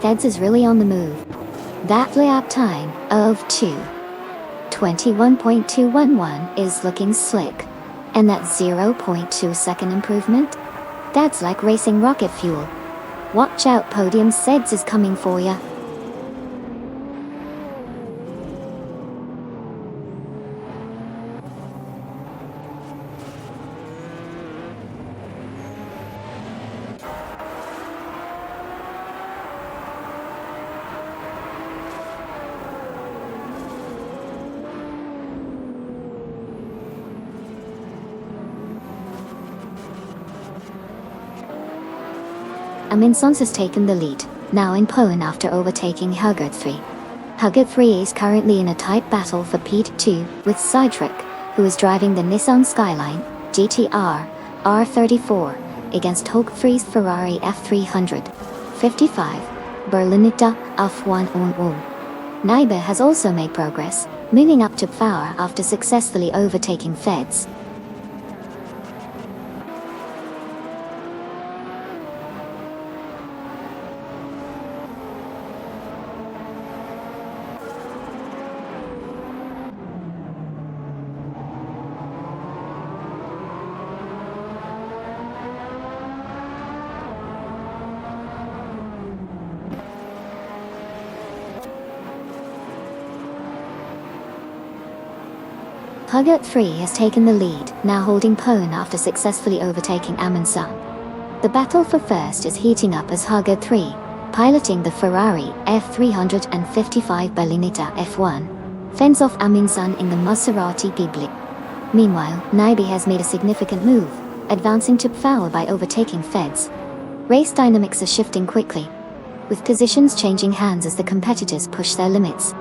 Theds is really on the move. That lap time of 2:21.211 is looking slick. And that 0.2 second improvement? That's like racing rocket fuel. Watch out, podium Theds is coming for ya. Aminsons has taken the lead, now in pole after overtaking Hugger 3. Hugger 3 is currently in a tight battle for P2 with Cedric, who is driving the Nissan Skyline GTR R34 against Hugger 3's Ferrari F355 Berlinetta F100. Nybe has also made progress, moving up to power after successfully overtaking Theds. Hugger 3 has taken the lead, now holding pole after successfully overtaking Amundsen. The battle for first is heating up as Hugger 3, piloting the Ferrari F355 Berlinetta F1, fends off Amundsen in the Maserati Ghibli. Meanwhile, Nybe has made a significant move, advancing to power by overtaking Theds. Race dynamics are shifting quickly, with positions changing hands as the competitors push their limits.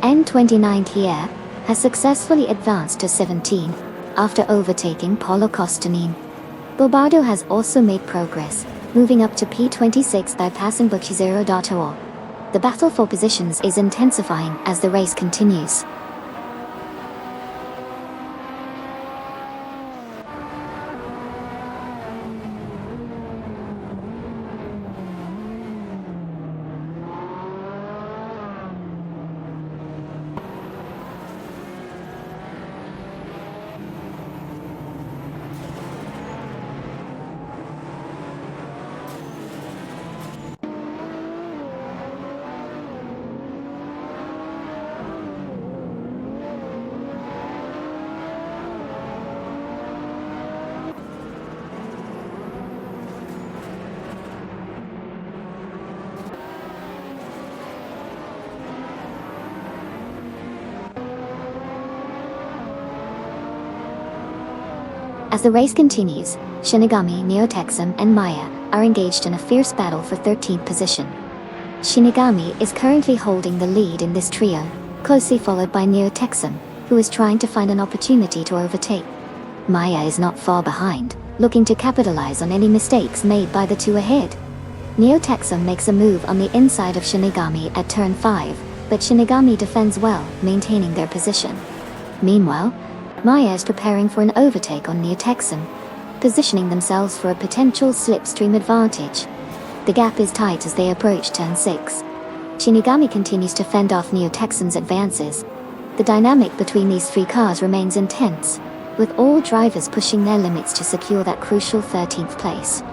N29 Kia has successfully advanced to 17 after overtaking Polo Costanin. Bobardo has also made progress, moving up to P26 by passing Bucchizero.0. The battle for positions is intensifying as the race continues. As the race continues, Shinigami, Neotexum, and Maya are engaged in a fierce battle for 13th position. Shinigami is currently holding the lead in this trio, closely followed by Neotexum, who is trying to find an opportunity to overtake. Maya is not far behind, looking to capitalize on any mistakes made by the two ahead. Neotexum makes a move on the inside of Shinigami at turn 5, but Shinigami defends well, maintaining their position. Meanwhile, Maya is preparing for an overtake on Neotexum, positioning themselves for a potential slipstream advantage. The gap is tight as they approach turn 6. Shinigami continues to fend off Neotexum's advances. The dynamic between these three cars remains intense, with all drivers pushing their limits to secure that crucial 13th place.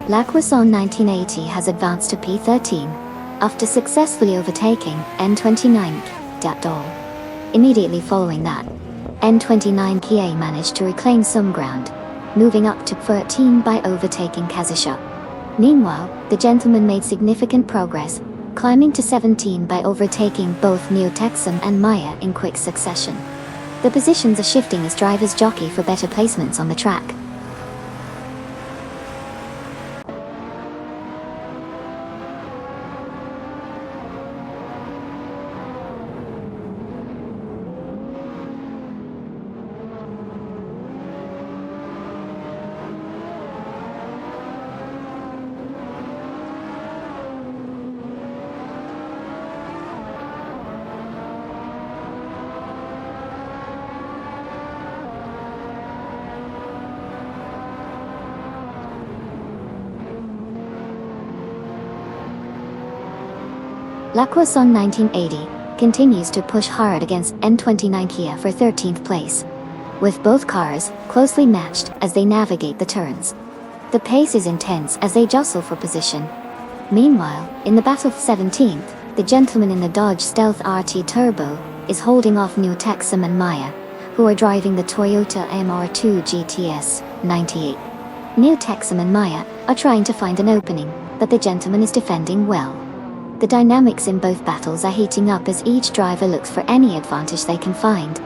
Lacroisson 1980 has advanced to P13, after successfully overtaking N29 Datdol. Immediately following that, N29 Kia managed to reclaim some ground, moving up to 13 by overtaking Kazisha. Meanwhile, the gentleman made significant progress, climbing to 17 by overtaking both Neo-Texum and Maya in quick succession. The positions are shifting as drivers jockey for better placements on the track. Lacroixon 1980 continues to push hard against N29 Kia for 13th place, with both cars closely matched as they navigate the turns. The pace is intense as they jostle for position. Meanwhile, in the battle for 17th, the gentleman in the Dodge Stealth RT Turbo is holding off Neo-Texum and Maya, who are driving the Toyota MR2 GTS 98. Neo-Texum and Maya are trying to find an opening, but the gentleman is defending well. The dynamics in both battles are heating up as each driver looks for any advantage they can find.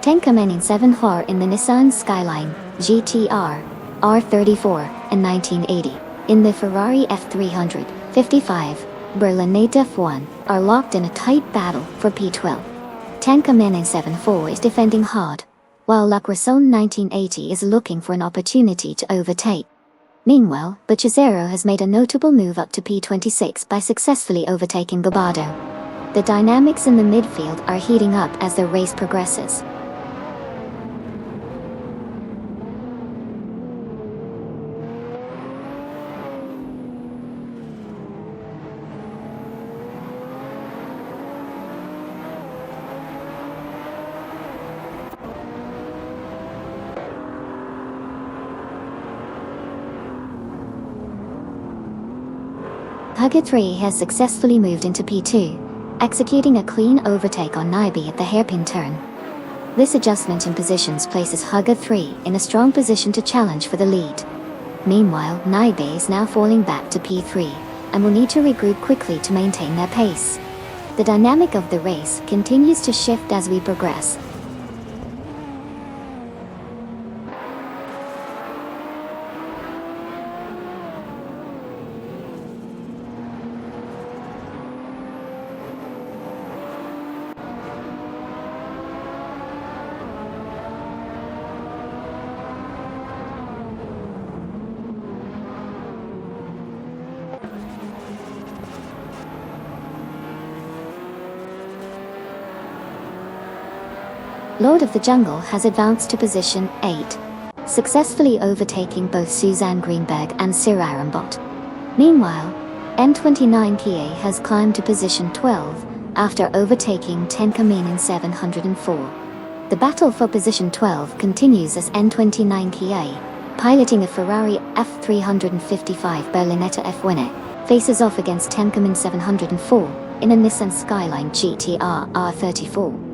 Tenkamen in 7 Hor in the Nissan Skyline, GTR, R34, and 1980, in the Ferrari F300, 55, Berlinate F1, are locked in a tight battle for P12. Tenkamen in 7-4 is defending hard, while Lacroixon 1980 is looking for an opportunity to overtake. Meanwhile, Bachazero has made a notable move up to P26 by successfully overtaking Gabado. The dynamics in the midfield are heating up as the race progresses. Hugger 3 has successfully moved into P2, executing a clean overtake on Naibi at the hairpin turn. This adjustment in positions places Hugger 3 in a strong position to challenge for the lead. Meanwhile, Naibi is now falling back to P3, and will need to regroup quickly to maintain their pace. The dynamic of the race continues to shift as we progress. Lord of the Jungle has advanced to position 8, successfully overtaking both Suzanne Greenberg and Sir Arambot. Meanwhile, N29 Kia has climbed to position 12, after overtaking Tenkamen in 704. The battle for position 12 continues as N29 Kia, piloting a Ferrari F355 Berlinetta F1, faces off against Tenkamen 704, in a Nissan Skyline GTR R34.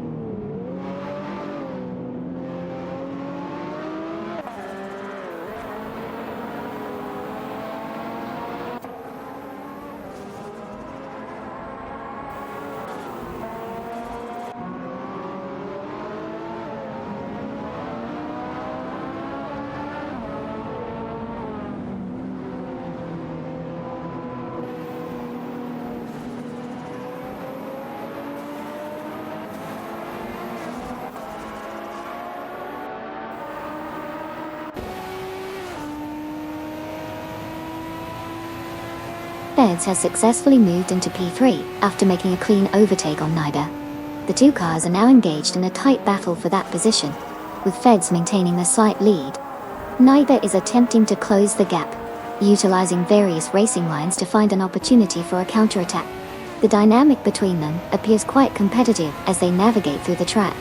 Feds has successfully moved into P3 after making a clean overtake on Nida. The two cars are now engaged in a tight battle for that position, with Feds maintaining a slight lead. Nida is attempting to close the gap, utilizing various racing lines to find an opportunity for a counterattack. The dynamic between them appears quite competitive as they navigate through the track.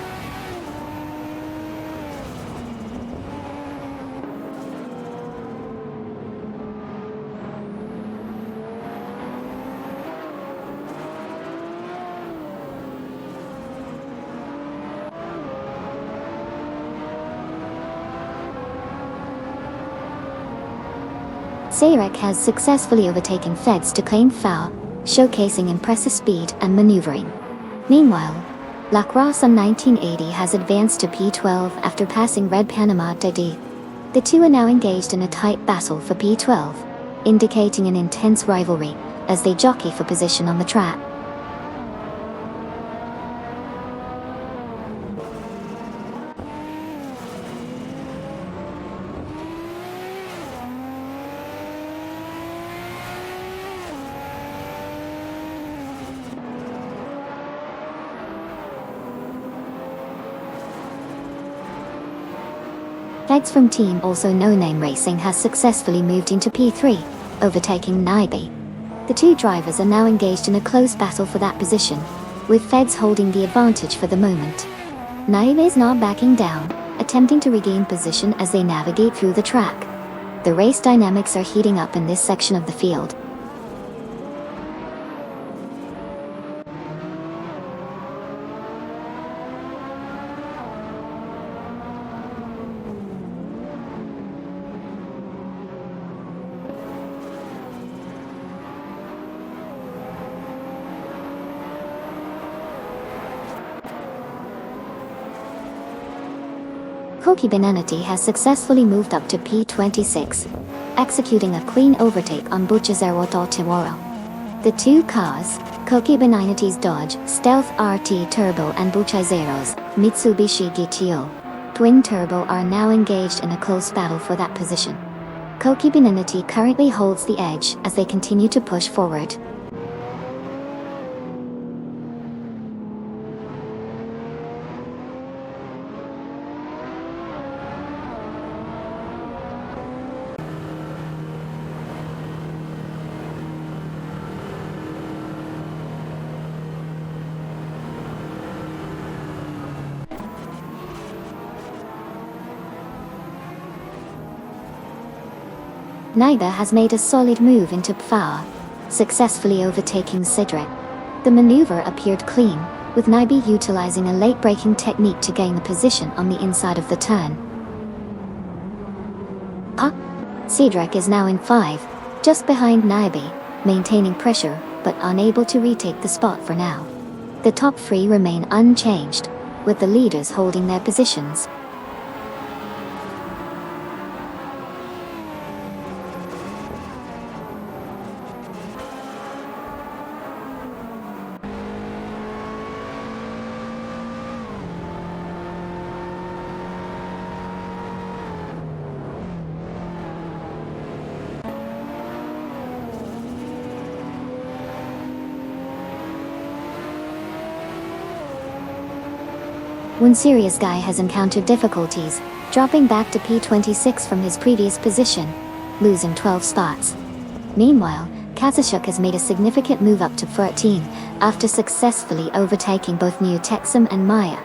Sarek has successfully overtaken Feds to claim foul, showcasing impressive speed and maneuvering. Meanwhile, Lacrosse on 1980 has advanced to P12 after passing Red Panama DD. The two are now engaged in a tight battle for P12, indicating an intense rivalry as they jockey for position on the track. Feds from Team Also No Name Racing has successfully moved into P3, overtaking Naibi. The two drivers are now engaged in a close battle for that position, with Feds holding the advantage for the moment. Naibi is not backing down, attempting to regain position as they navigate through the track. The race dynamics are heating up in this section of the field. Koki Benenati has successfully moved up to P26, executing a clean overtake on Buchazero Toro. The two cars, Koki Benenati's Dodge Stealth RT Turbo and Buchazero's Mitsubishi GTO Twin Turbo are now engaged in a close battle for that position. Koki Benenati currently holds the edge as they continue to push forward. Naiba has made a solid move into Pfau, successfully overtaking Cedric. The maneuver appeared clean, with Naiba utilizing a late braking technique to gain the position on the inside of the turn. Cedric is now in 5, just behind Naiba, maintaining pressure, but unable to retake the spot for now. The top 3 remain unchanged, with the leaders holding their positions. One serious guy has encountered difficulties, dropping back to P26 from his previous position, losing 12 spots. Meanwhile, Kazashuk has made a significant move up to 13, after successfully overtaking both Neotexum and Maya.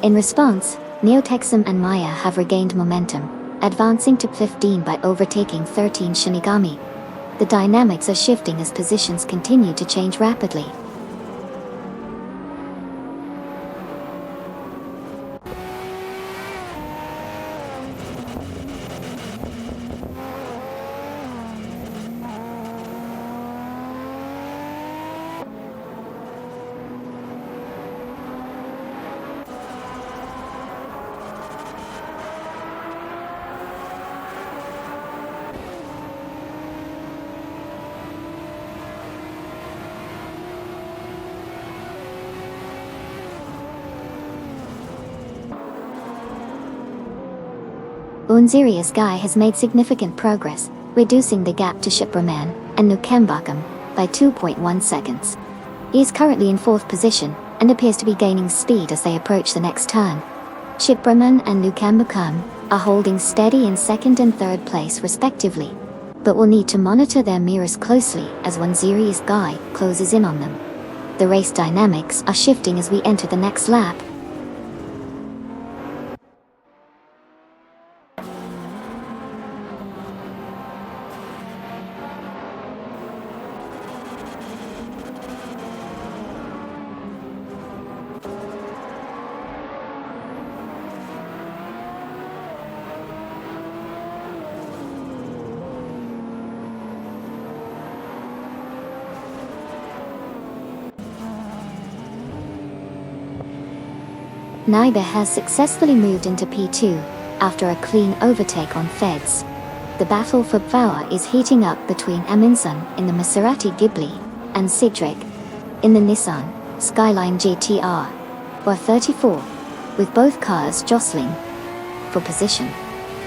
In response, Neotexum and Maya have regained momentum, advancing to 15 by overtaking 13 Shinigami. The dynamics are shifting as positions continue to change rapidly. Unziria's guy has made significant progress, reducing the gap to Shipraman and Nukembakam by 2.1 seconds. He is currently in 4th position and appears to be gaining speed as they approach the next turn. Shipraman and Nukembakam are holding steady in second and third place respectively, but will need to monitor their mirrors closely as one Sirius guy closes in on them. The race dynamics are shifting as we enter the next lap. Naiba has successfully moved into P2 after a clean overtake on Feds. The battle for power is heating up between Aminsun in the Maserati Ghibli and Cedric in the Nissan Skyline GTR or 34, with both cars jostling for position.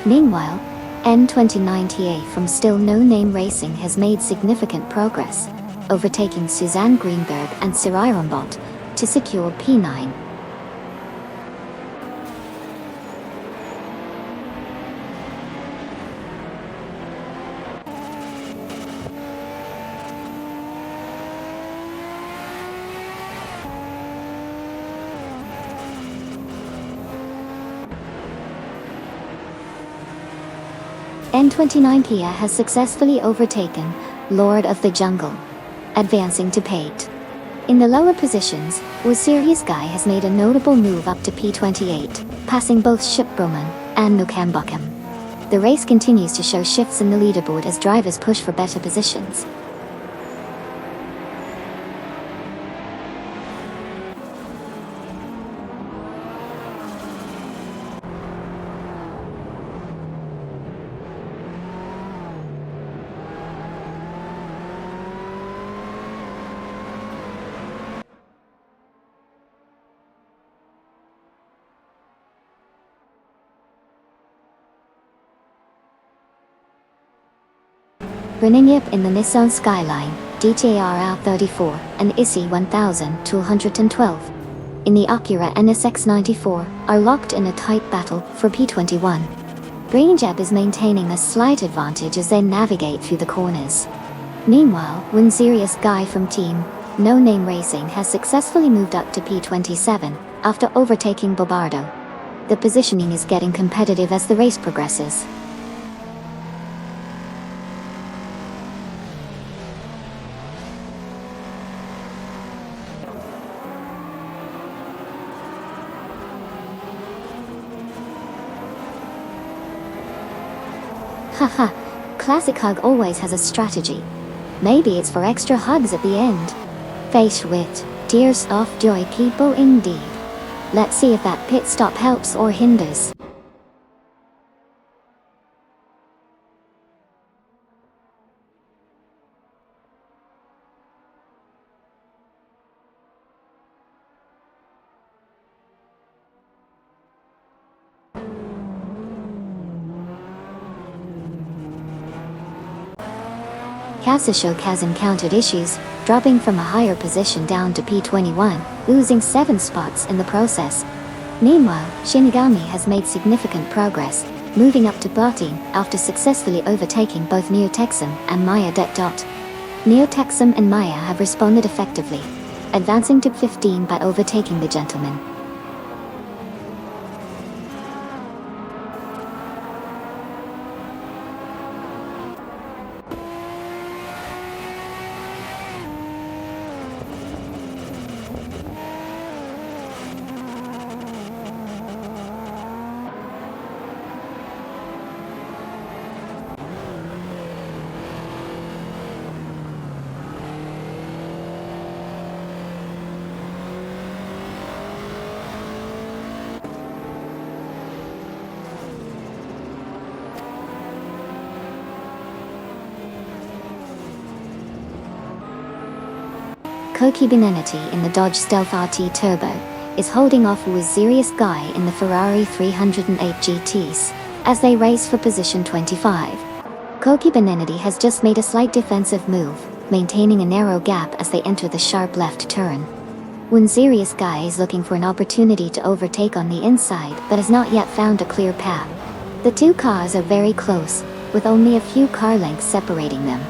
Meanwhile, N29TA from Still No Name Racing has made significant progress, overtaking Suzanne Greenberg and Sirai Rombot to secure P9. N29 Kia has successfully overtaken Lord of the Jungle, advancing to P8. In the lower positions, Sirius Guy has made a notable move up to P28, passing both Shipbroman and Nukambokum. The race continues to show shifts in the leaderboard as drivers push for better positions. Running up in the Nissan Skyline, DTR R34, and ISI 1212. In the Acura NSX94, are locked in a tight battle for P21. Greenjab is maintaining a slight advantage as they navigate through the corners. Meanwhile, Sirius Guy from Team No Name Racing has successfully moved up to P27 after overtaking Bobardo. The positioning is getting competitive as the race progresses. Haha, Classic Hug always has a strategy. Maybe it's for extra hugs at the end. Face with tears of joy people indeed. Let's see if that pit stop helps or hinders. Kazushok has encountered issues, dropping from a higher position down to P21, losing 7 spots in the process. Meanwhile, Shinigami has made significant progress, moving up to P13 after successfully overtaking both Neotexum and Maya. Neotexum and Maya have responded effectively, advancing to P15 by overtaking the gentleman. Koki Benedetti in the Dodge Stealth RT Turbo is holding off with Sirius Guy in the Ferrari 308 GTs as they race for position 25. Koki Benedetti has just made a slight defensive move, maintaining a narrow gap as they enter the sharp left turn. Sirius Guy is looking for an opportunity to overtake on the inside but has not yet found a clear path. The two cars are very close, with only a few car lengths separating them.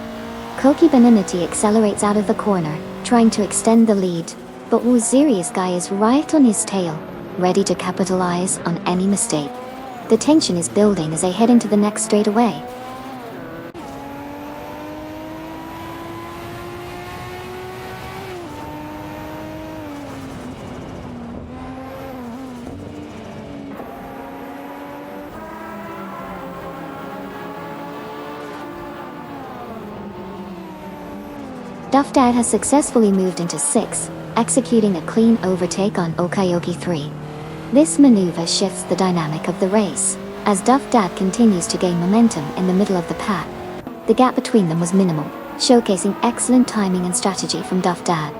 Koki Beninati accelerates out of the corner, trying to extend the lead, but Wuziri's guy is right on his tail, ready to capitalize on any mistake. The tension is building as they head into the next straightaway. Duff Dad has successfully moved into 6th, executing a clean overtake on Okayoki 3. This maneuver shifts the dynamic of the race, as Duff Dad continues to gain momentum in the middle of the pack. The gap between them was minimal, showcasing excellent timing and strategy from Duff Dad.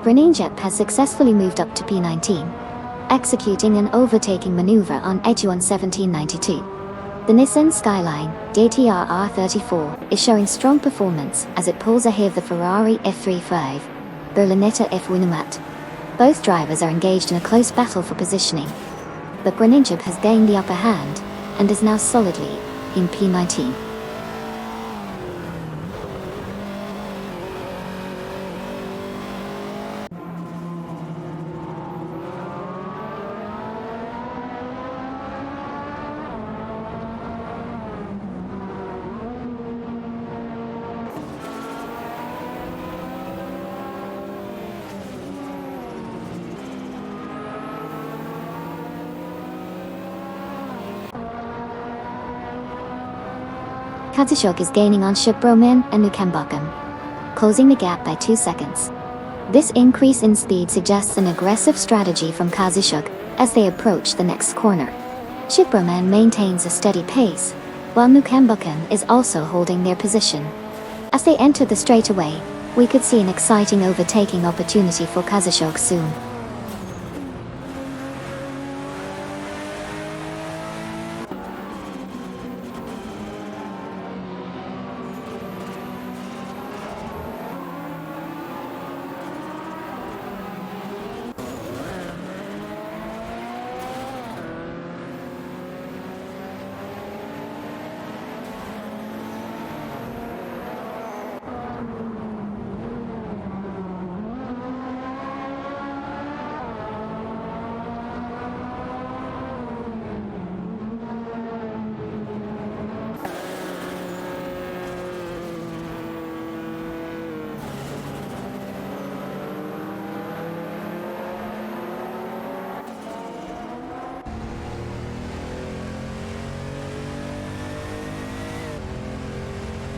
Grenangep has successfully moved up to P19, executing an overtaking maneuver on Ejuan 1792. The Nissan Skyline DTR R34 is showing strong performance as it pulls ahead of the Ferrari F35 Berlinetta F1. Both drivers are engaged in a close battle for positioning, but Grenangep has gained the upper hand and is now solidly in P19. Kazushok is gaining on Shiproman and Nukembakum, closing the gap by 2 seconds. This increase in speed suggests an aggressive strategy from Kazushok as they approach the next corner. Shiproman maintains a steady pace, while Nukembakum is also holding their position. As they enter the straightaway, we could see an exciting overtaking opportunity for Kazushok soon.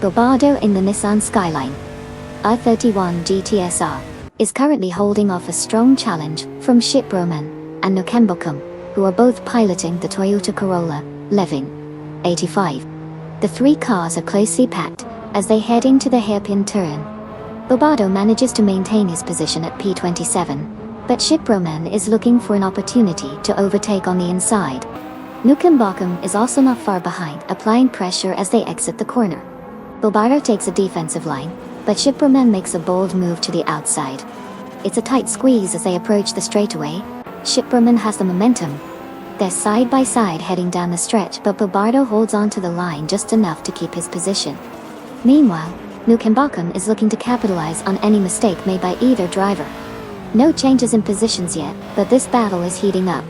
Bilbado in the Nissan Skyline R31 GTSR is currently holding off a strong challenge from Shiproman and Nukembakum, who are both piloting the Toyota Corolla Levin 85. The three cars are closely packed as they head into the hairpin turn. Bilbado manages to maintain his position at P27, but Shiproman is looking for an opportunity to overtake on the inside. Nukembakum is also not far behind, applying pressure as they exit the corner. Bilbado takes a defensive line, but Shiproman makes a bold move to the outside. It's a tight squeeze as they approach the straightaway. Shiproman has the momentum. They're side by side heading down the stretch, but Bilbado holds on to the line just enough to keep his position. Meanwhile, Nukembakum is looking to capitalize on any mistake made by either driver. No changes in positions yet, but this battle is heating up.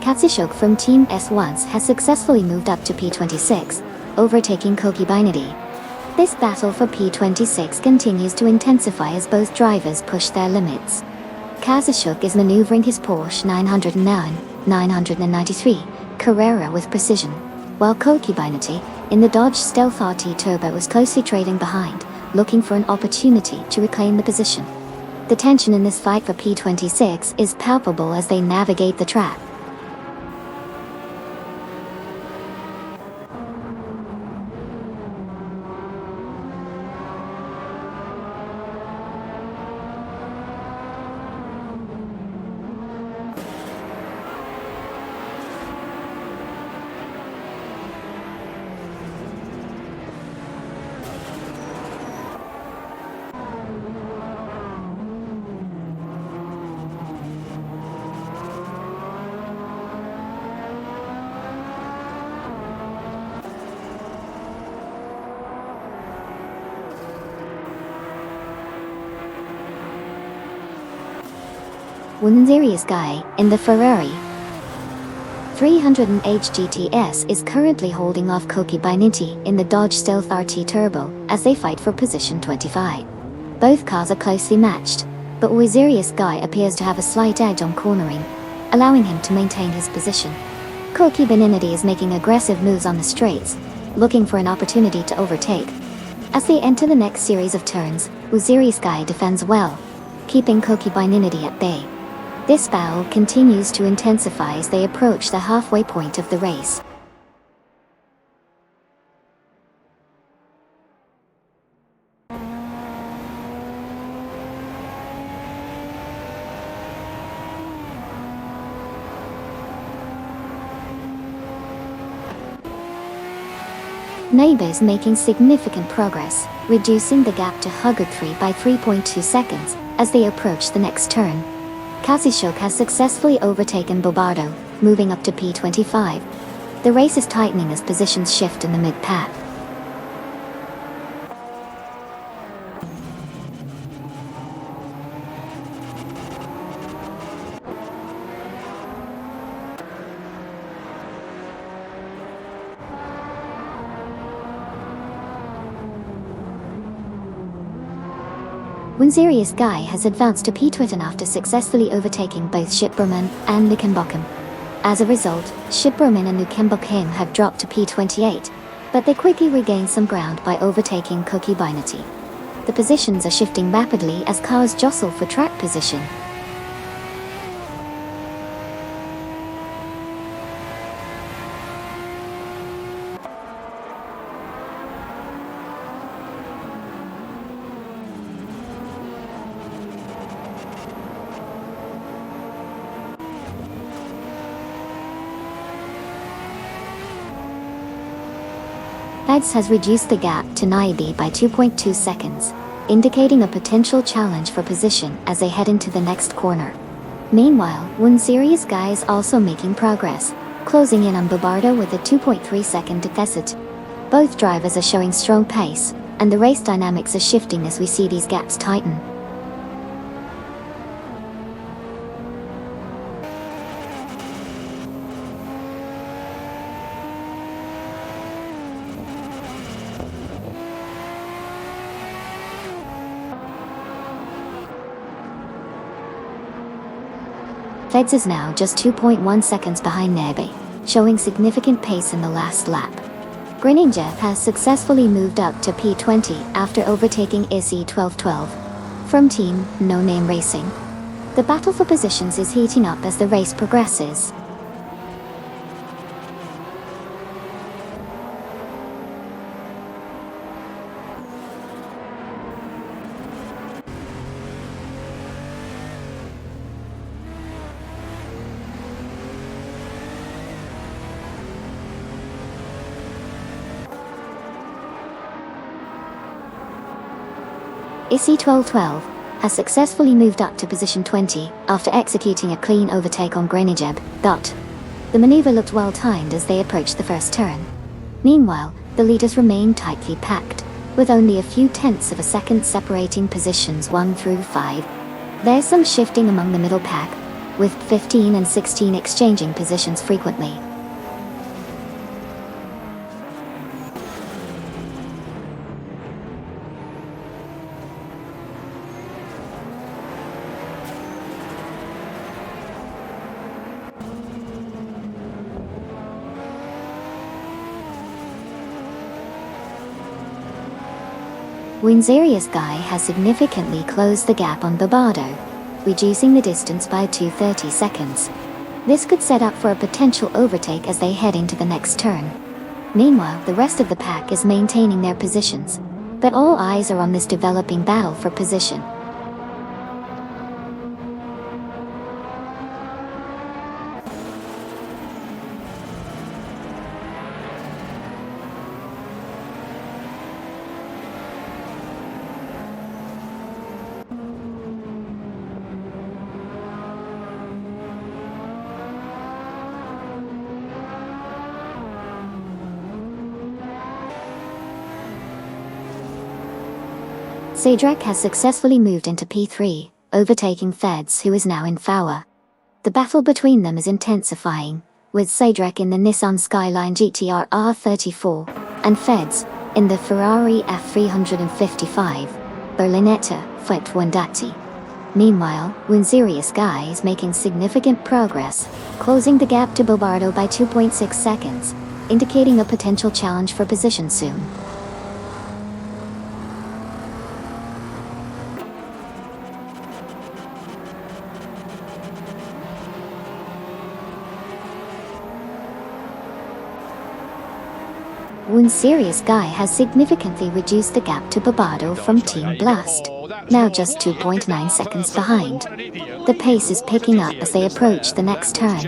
Katsushok from Team S1 has successfully moved up to P26, overtaking Koki Binety. This battle for P26 continues to intensify as both drivers push their limits. Kazushuk is maneuvering his Porsche 993 Carrera with precision, while Koki Binati, in the Dodge Stealth RT Turbo, was closely trailing behind, looking for an opportunity to reclaim the position. The tension in this fight for P26 is palpable as they navigate the track. Serious guy in the Ferrari 300H GTS is currently holding off Koki Binati in the Dodge Stealth RT Turbo as they fight for position 25. Both cars are closely matched, but Serious guy appears to have a slight edge on cornering, allowing him to maintain his position. Koki Binati is making aggressive moves on the straights, looking for an opportunity to overtake. As they enter the next series of turns, Serious guy defends well, keeping Koki Binati at bay. This battle continues to intensify as they approach the halfway point of the race. Neighbors making significant progress, reducing the gap to Hugger 3 by 3.2 seconds as they approach the next turn. Kazushuk has successfully overtaken Bobardo, moving up to P25. The race is tightening as positions shift in the mid-pack. Serious guy has advanced to P20 after successfully overtaking both Shipperman and Nukenbokim. As a result, Shipperman and Nukenbokim have dropped to P28, but they quickly regain some ground by overtaking Koki Binati. The positions are shifting rapidly as cars jostle for track position. Eds has reduced the gap to Naibi by 2.2 seconds, indicating a potential challenge for position as they head into the next corner. Meanwhile, Serious guy is also making progress, closing in on Bobardo with a 2.3 second deficit. Both drivers are showing strong pace, and the race dynamics are shifting as we see these gaps tighten. Feds is now just 2.1 seconds behind Nebe, showing significant pace in the last lap. Greninja has successfully moved up to P20 after overtaking SE1212 from Team No Name Racing. The battle for positions is heating up as the race progresses. SE1212 has successfully moved up to position 20 after executing a clean overtake on Grenijeb. The maneuver looked well timed as they approached the first turn. Meanwhile, the leaders remain tightly packed, with only a few tenths of a second separating positions 1 through 5. There's some shifting among the middle pack, with 15 and 16 exchanging positions frequently. Winzerius Guy has significantly closed the gap on Bobardo, reducing the distance by 230 seconds. This could set up for a potential overtake as they head into the next turn. Meanwhile, the rest of the pack is maintaining their positions, but all eyes are on this developing battle for position. Cedric has successfully moved into P3, overtaking Feds, who is now in Fauer. The battle between them is intensifying, with Cedric in the Nissan Skyline GTR R34, and Feds in the Ferrari F355 Berlinetta F180. Meanwhile, Winzerius Guy is making significant progress, closing the gap to Bobardo by 2.6 seconds, indicating a potential challenge for position soon. Winzerius Guy has significantly reduced the gap to Bobardo from Team Blast, now just 2.9 seconds behind. The pace is picking up as they approach the next turn.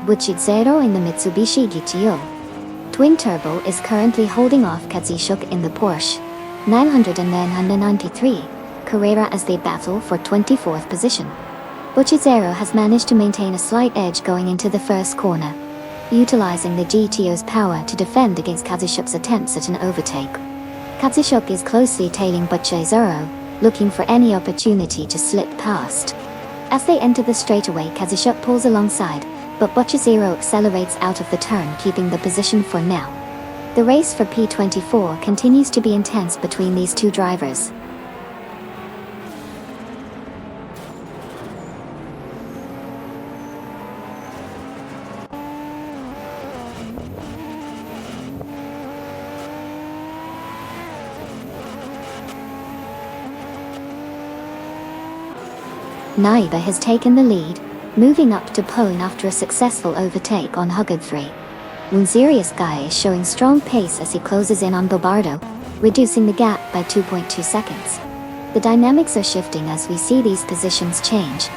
Buchizero in the Mitsubishi GTO. Twin Turbo is currently holding off Katsishuk in the Porsche 993 Carrera as they battle for 24th position. Buchizero has managed to maintain a slight edge going into the first corner, utilizing the GTO's power to defend against Katsishuk's attempts at an overtake. Katsishuk is closely tailing Buchizero, looking for any opportunity to slip past. As they enter the straightaway, Katsishuk pulls alongside, but Buchizero accelerates out of the turn, keeping the position for now. The race for P24 continues to be intense between these two drivers. Naiba has taken the lead, moving up to pole after a successful overtake on Huggard 3. Winzerius Guy is showing strong pace as he closes in on Bobardo, reducing the gap by 2.2 seconds. The dynamics are shifting as we see these positions change.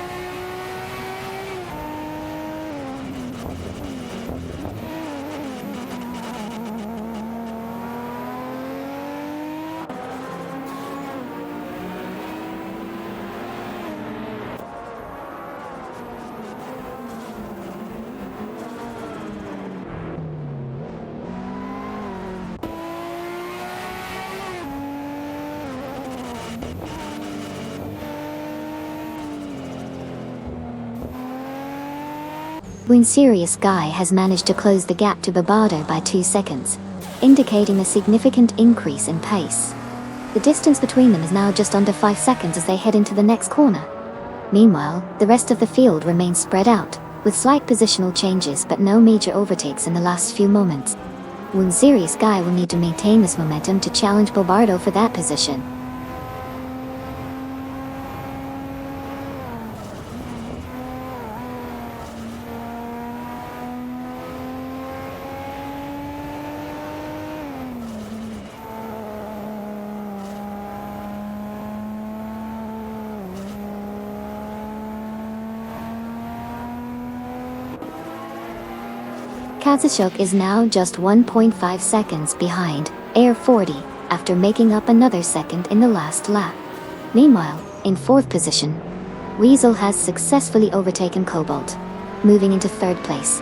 Winzerius Guy has managed to close the gap to Bobardo by 2 seconds, indicating a significant increase in pace. The distance between them is now just under 5 seconds as they head into the next corner. Meanwhile, the rest of the field remains spread out, with slight positional changes but no major overtakes in the last few moments. Winzerius Guy will need to maintain this momentum to challenge Bobardo for that position. Katsishuk is now just 1.5 seconds behind Air 40 after making up another second in the last lap. Meanwhile, in 4th position, Weasel has successfully overtaken Cobalt, moving into third place.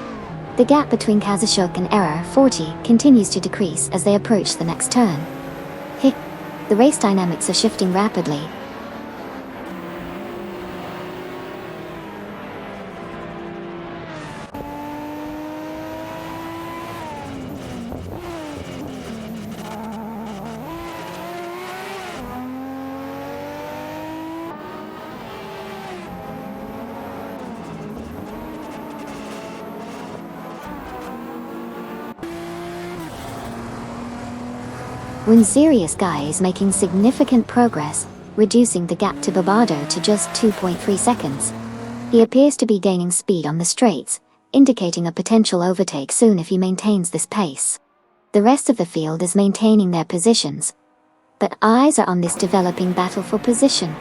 The gap between Kazashuk and Error 40 continues to decrease as they approach the next turn. The race dynamics are shifting rapidly. When Sirius Guy is making significant progress, reducing the gap to Barbardo to just 2.3 seconds. He appears to be gaining speed on the straights, indicating a potential overtake soon if he maintains this pace. The rest of the field is maintaining their positions, but eyes are on this developing battle for position.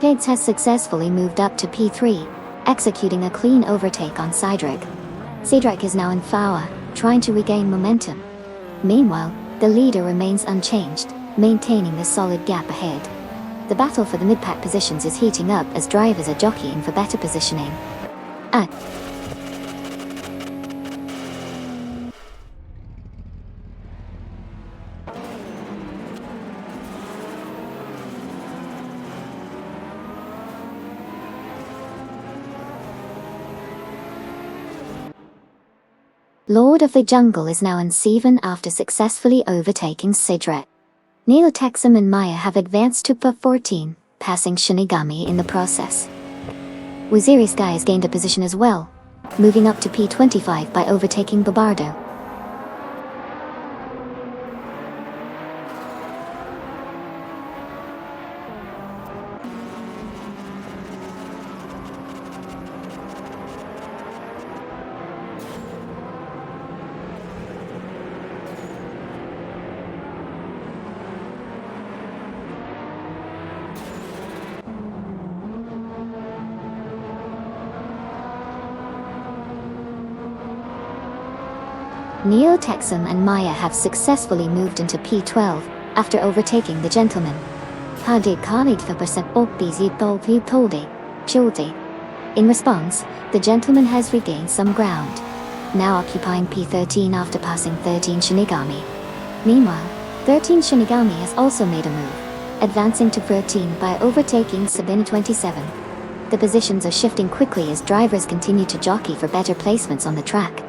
Pigs has successfully moved up to P3, executing a clean overtake on Cydric. Cydric is now in Fawa, trying to regain momentum. Meanwhile, the leader remains unchanged, maintaining the solid gap ahead. The battle for the mid-pack positions is heating up as drivers are jockeying for better positioning. Lord of the Jungle is now in Seven after successfully overtaking Cydric. Neotexum and Maya have advanced to P14, passing Shinigami in the process. Waziri Sky has gained a position as well, moving up to P25 by overtaking Barbardo. Neotexum and Maya have successfully moved into P12 after overtaking the Gentleman. In response, the Gentleman has regained some ground, now occupying P13 after passing 13 Shinigami. Meanwhile, 13 Shinigami has also made a move, advancing to 13 by overtaking Sabina 27. The positions are shifting quickly as drivers continue to jockey for better placements on the track.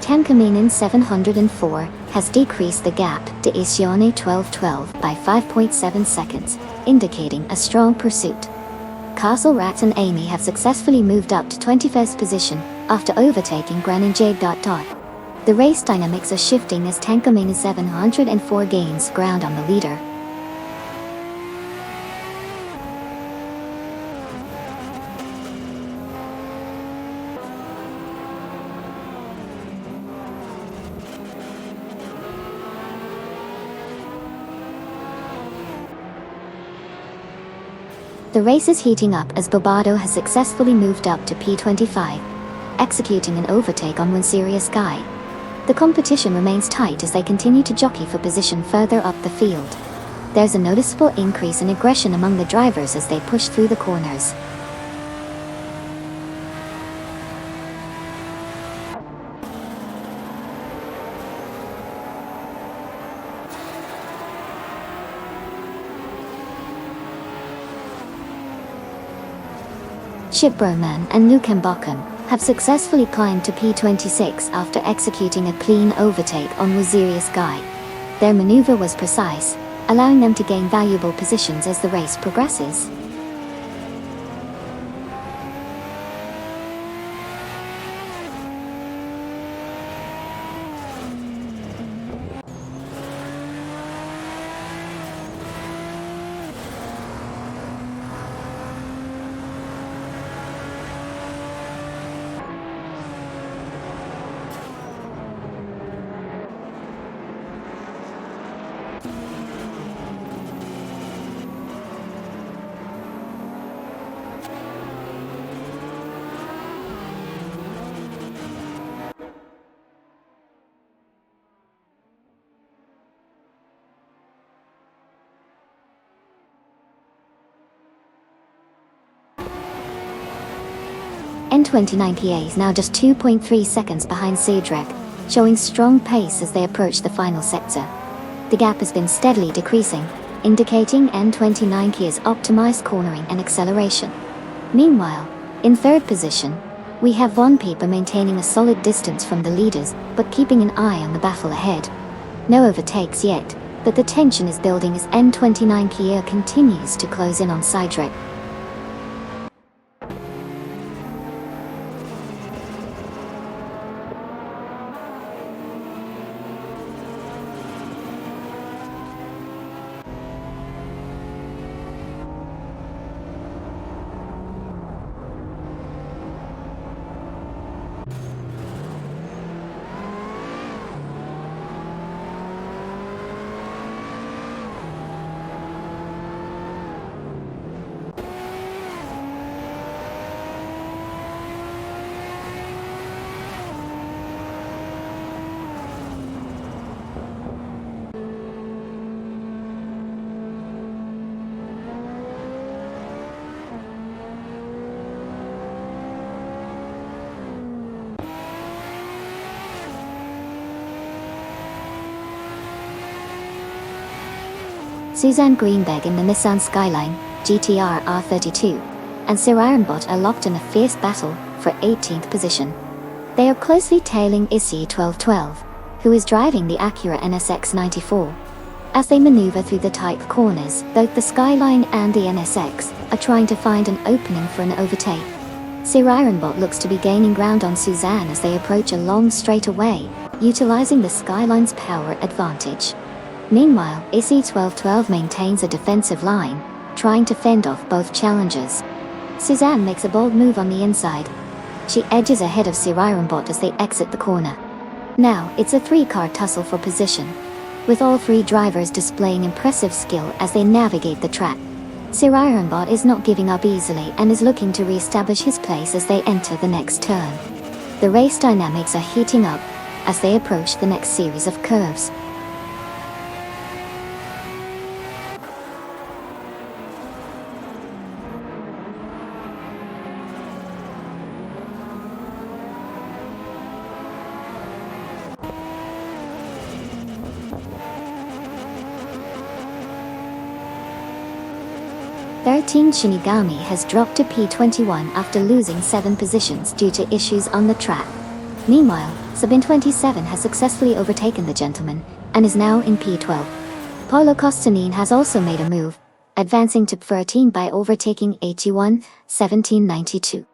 Tankamainen 704 has decreased the gap to Isione 1212 by 5.7 seconds, indicating a strong pursuit. Castle Rat and Amy have successfully moved up to 21st position after overtaking Gran and Jade. The race dynamics are shifting as Tankamainen 704 gains ground on the leader. The race is heating up as Barbardo has successfully moved up to P25, executing an overtake on Sirius Sky. The competition remains tight as they continue to jockey for position further up the field. There's a noticeable increase in aggression among the drivers as they push through the corners. Shipbroman and Nukembokum have successfully climbed to P26 after executing a clean overtake on Waziri Sky. Their maneuver was precise, allowing them to gain valuable positions as the race progresses. N29PA is now just 2.3 seconds behind Cedric, showing strong pace as they approach the final sector. The gap has been steadily decreasing, indicating N29Kia's optimized cornering and acceleration. Meanwhile, in third position, we have Von Pieper maintaining a solid distance from the leaders, but keeping an eye on the battle ahead. No overtakes yet, but the tension is building as N29Kia continues to close in on Cedric. Suzanne Greenberg in the Nissan Skyline, GTR R32, and Sir Ironbot are locked in a fierce battle for 18th position. They are closely tailing Issy 1212, who is driving the Acura NSX 94. As they maneuver through the tight corners, both the Skyline and the NSX are trying to find an opening for an overtake. Sir Ironbot looks to be gaining ground on Suzanne as they approach a long straightaway, utilizing the Skyline's power advantage. Meanwhile, Issy 1212 maintains a defensive line, trying to fend off both challengers. Suzanne makes a bold move on the inside. She edges ahead of Sir Ironbot as they exit the corner. Now, it's a three-car tussle for position, with all three drivers displaying impressive skill as they navigate the track. Sir Ironbot is not giving up easily and is looking to re-establish his place as they enter the next turn. The race dynamics are heating up as they approach the next series of curves. Shinigami has dropped to P21 after losing 7 positions due to issues on the track. Meanwhile, Sabin 27 has successfully overtaken the gentleman and is now in P12. Paulo Costanin has also made a move, advancing to P13 by overtaking 81, 1792.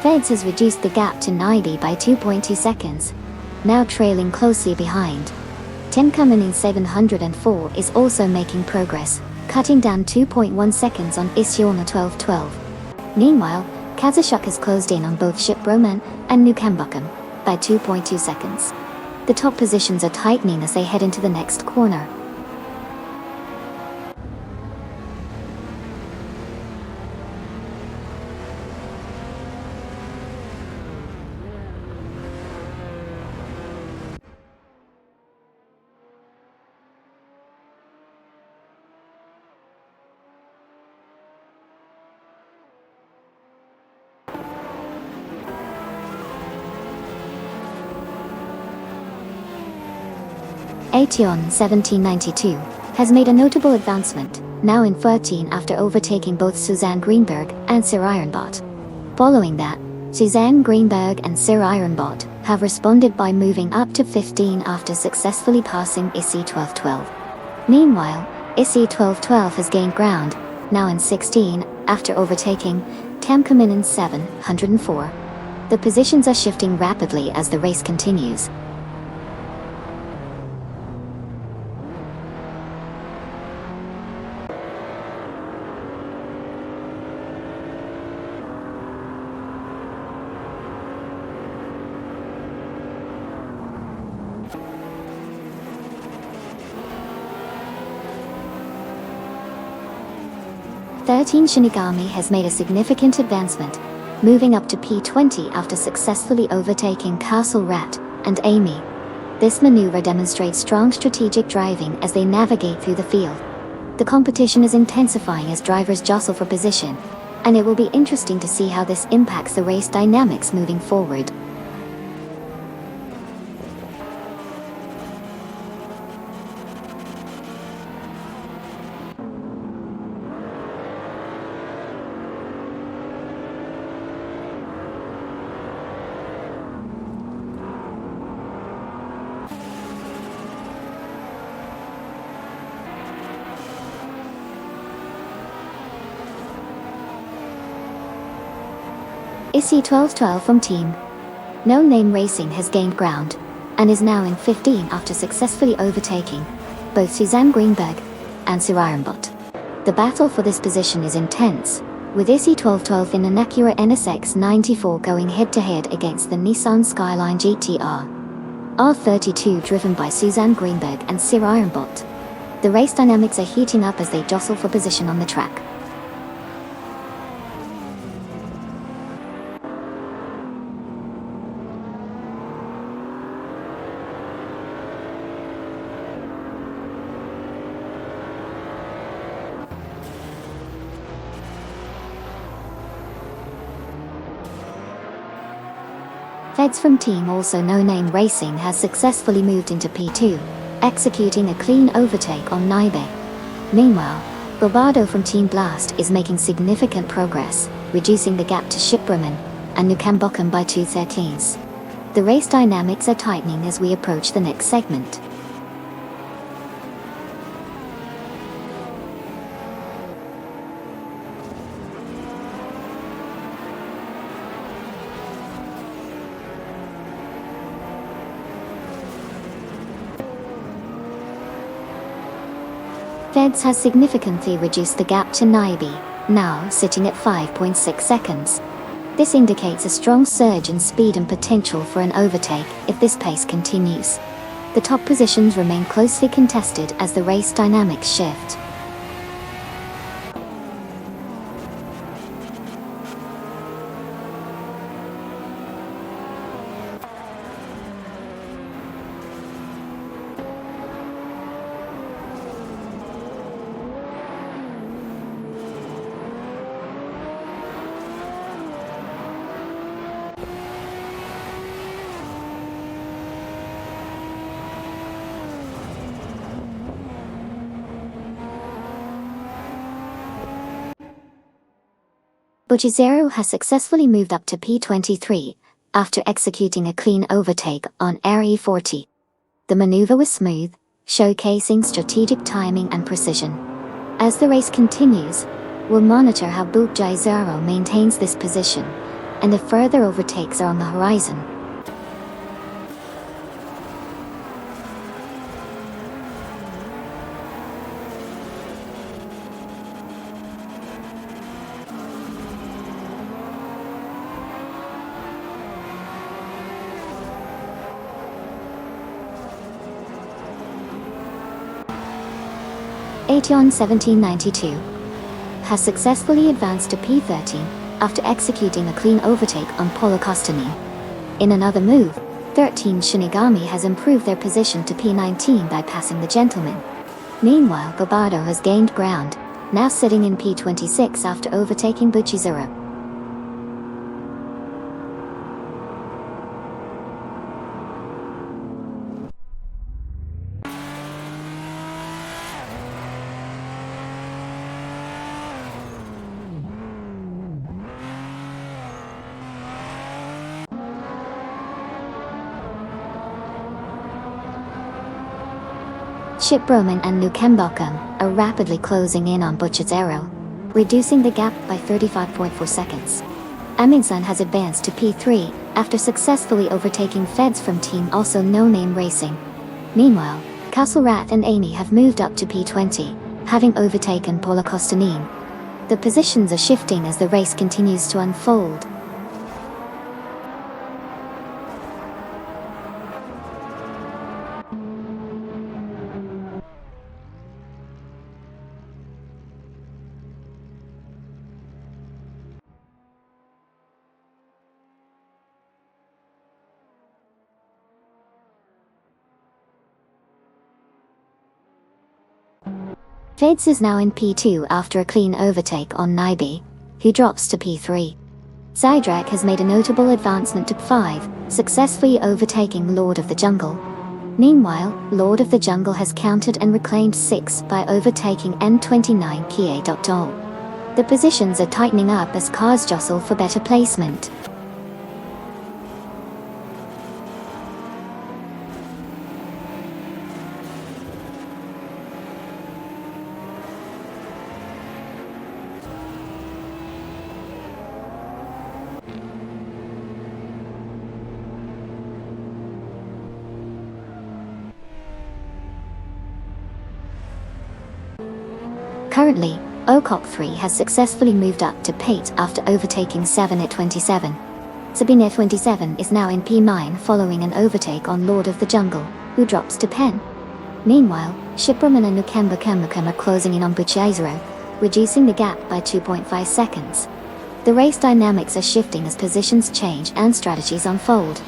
Feds has reduced the gap to 90 by 2.2 seconds, now trailing closely behind. Tim Cummins 704 is also making progress, cutting down 2.1 seconds on Isiona 1212. Meanwhile, Kazushuk has closed in on both Shiproman and New Cambucum by 2.2 seconds. The top positions are tightening as they head into the next corner. Aetion 1792 has made a notable advancement, now in 13 after overtaking both Suzanne Greenberg and Sir Ironbot. Following that, Suzanne Greenberg and Sir Ironbot have responded by moving up to 15 after successfully passing Issy 1212. Meanwhile, Issy 1212 has gained ground, now in 16, after overtaking Tamkaminen 704. The positions are shifting rapidly as the race continues. Shinigami has made a significant advancement, moving up to P20 after successfully overtaking Castle Rat and Amy. This maneuver demonstrates strong strategic driving as they navigate through the field. The competition is intensifying as drivers jostle for position, and it will be interesting to see how this impacts the race dynamics moving forward. Issy 1212 from Team No Name Racing has gained ground, and is now in 15 after successfully overtaking both Suzanne Greenberg and Sir Ironbot. The battle for this position is intense, with Issy 1212 in an Acura NSX 94 going head-to-head against the Nissan Skyline GTR R32 driven by Suzanne Greenberg and Sir Ironbot. The race dynamics are heating up as they jostle for position on the track. Feds from Team Also No Name Racing has successfully moved into P2, executing a clean overtake on Naibe. Meanwhile, Bobado from Team Blast is making significant progress, reducing the gap to Shipraman and Nukambokan by 2/13. The race dynamics are tightening as we approach the next segment. Feds has significantly reduced the gap to Naibe, now sitting at 5.6 seconds. This indicates a strong surge in speed and potential for an overtake if this pace continues. The top positions remain closely contested as the race dynamics shift. Bujizero has successfully moved up to P23, after executing a clean overtake on Area 40. The maneuver was smooth, showcasing strategic timing and precision. As the race continues, we'll monitor how Bujizero maintains this position, and if further overtakes are on the horizon. Aetion 1792 has successfully advanced to P13 after executing a clean overtake on Polo Costani. In another move, 13 Shinigami has improved their position to P19 by passing the Gentleman. Meanwhile, Bobado has gained ground, now sitting in P26 after overtaking Bujizero. Shipbroman and Nukembokam are rapidly closing in on Butch's Arrow, reducing the gap by 35.4 seconds. Amundsen has advanced to P3 after successfully overtaking Feds from Team Also No Name Racing. Meanwhile, Castlerat and Amy have moved up to P20, having overtaken Paula Costanin. The positions are shifting as the race continues to unfold. Feds is now in P2 after a clean overtake on Nyby, who drops to P3. Zydrak has made a notable advancement to P5, successfully overtaking Lord of the Jungle. Meanwhile, Lord of the Jungle has countered and reclaimed 6 by overtaking N29 Kia Dol. The positions are tightening up as cars jostle for better placement. Currently, Okop 3 has successfully moved up to P8 after overtaking 7 at 27. Sabine 27 is now in P9 following an overtake on Lord of the Jungle, who drops to Pen. Meanwhile, Shipperman and Nukembokam are closing in on Buchizero, reducing the gap by 2.5 seconds. The race dynamics are shifting as positions change and strategies unfold.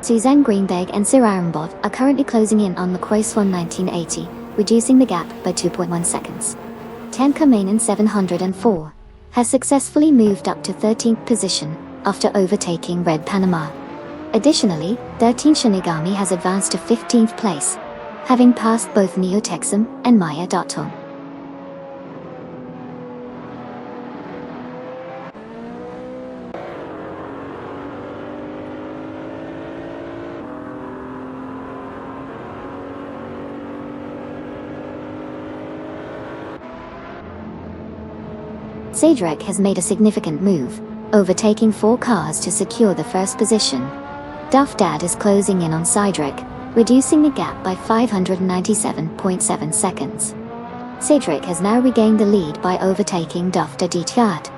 Suzanne Greenberg and Sir Arenbot are currently closing in on the Croissant 1980, reducing the gap by 2.1 seconds. Tenka Mainen 704 has successfully moved up to 13th position after overtaking Red Panama. Additionally, 13 Shinigami has advanced to 15th place, having passed both Neotexum and Maya Dotton. Sadrek has made a significant move, overtaking 4 cars to secure the first position. Duff Dad is closing in on Sadrek, reducing the gap by 597.7 seconds. Sadrek has now regained the lead by overtaking Duff Dadityat.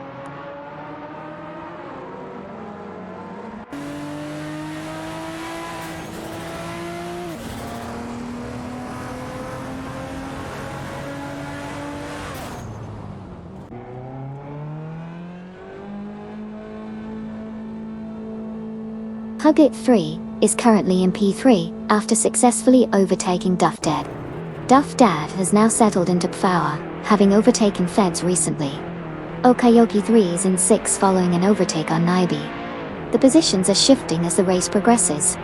Hugget 3 is currently in P3 after successfully overtaking Duff Dad. Duff Dad has now settled into Pfawa, having overtaken Feds recently. Okayoki 3 is in 6 following an overtake on Nyby. The positions are shifting as the race progresses.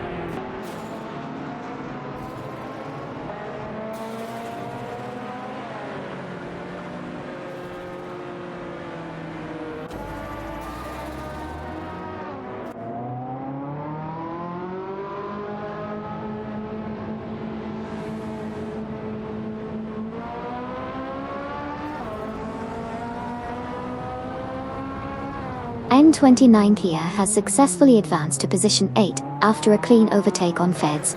N29 Kia has successfully advanced to position 8 after a clean overtake on Feds.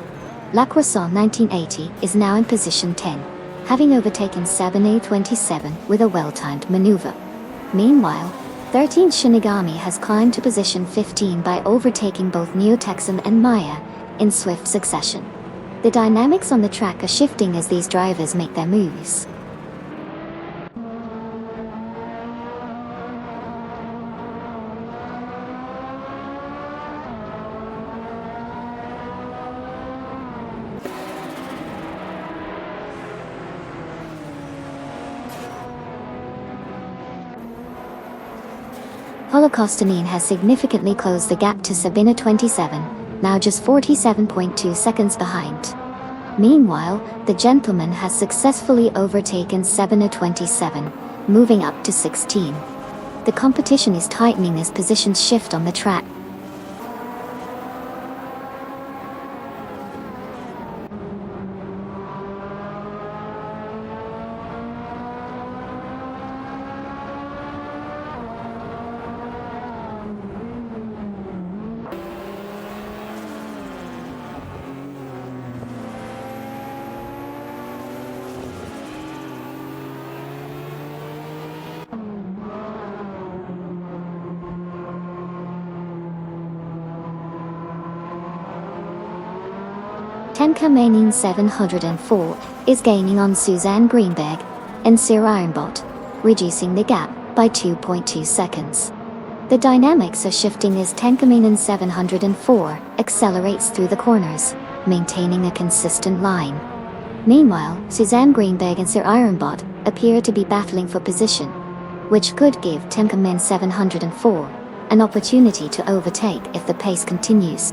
La Croissant 1980 is now in position 10, having overtaken Sabine 27 with a well-timed maneuver. Meanwhile, 13 Shinigami has climbed to position 15 by overtaking both Neotexum and Maya in swift succession. The dynamics on the track are shifting as these drivers make their moves. Holocaustinin has significantly closed the gap to Sabina 27, now just 47.2 seconds behind. Meanwhile, the gentleman has successfully overtaken Sabina 27, moving up to 16. The competition is tightening as positions shift on the track. Tenka Mainin 704 is gaining on Suzanne Greenberg and Sir Ironbot, reducing the gap by 2.2 seconds. The dynamics are shifting as Tenka Mainin 704 accelerates through the corners, maintaining a consistent line. Meanwhile, Suzanne Greenberg and Sir Ironbot appear to be battling for position, which could give Tenka Mainin 704 an opportunity to overtake if the pace continues.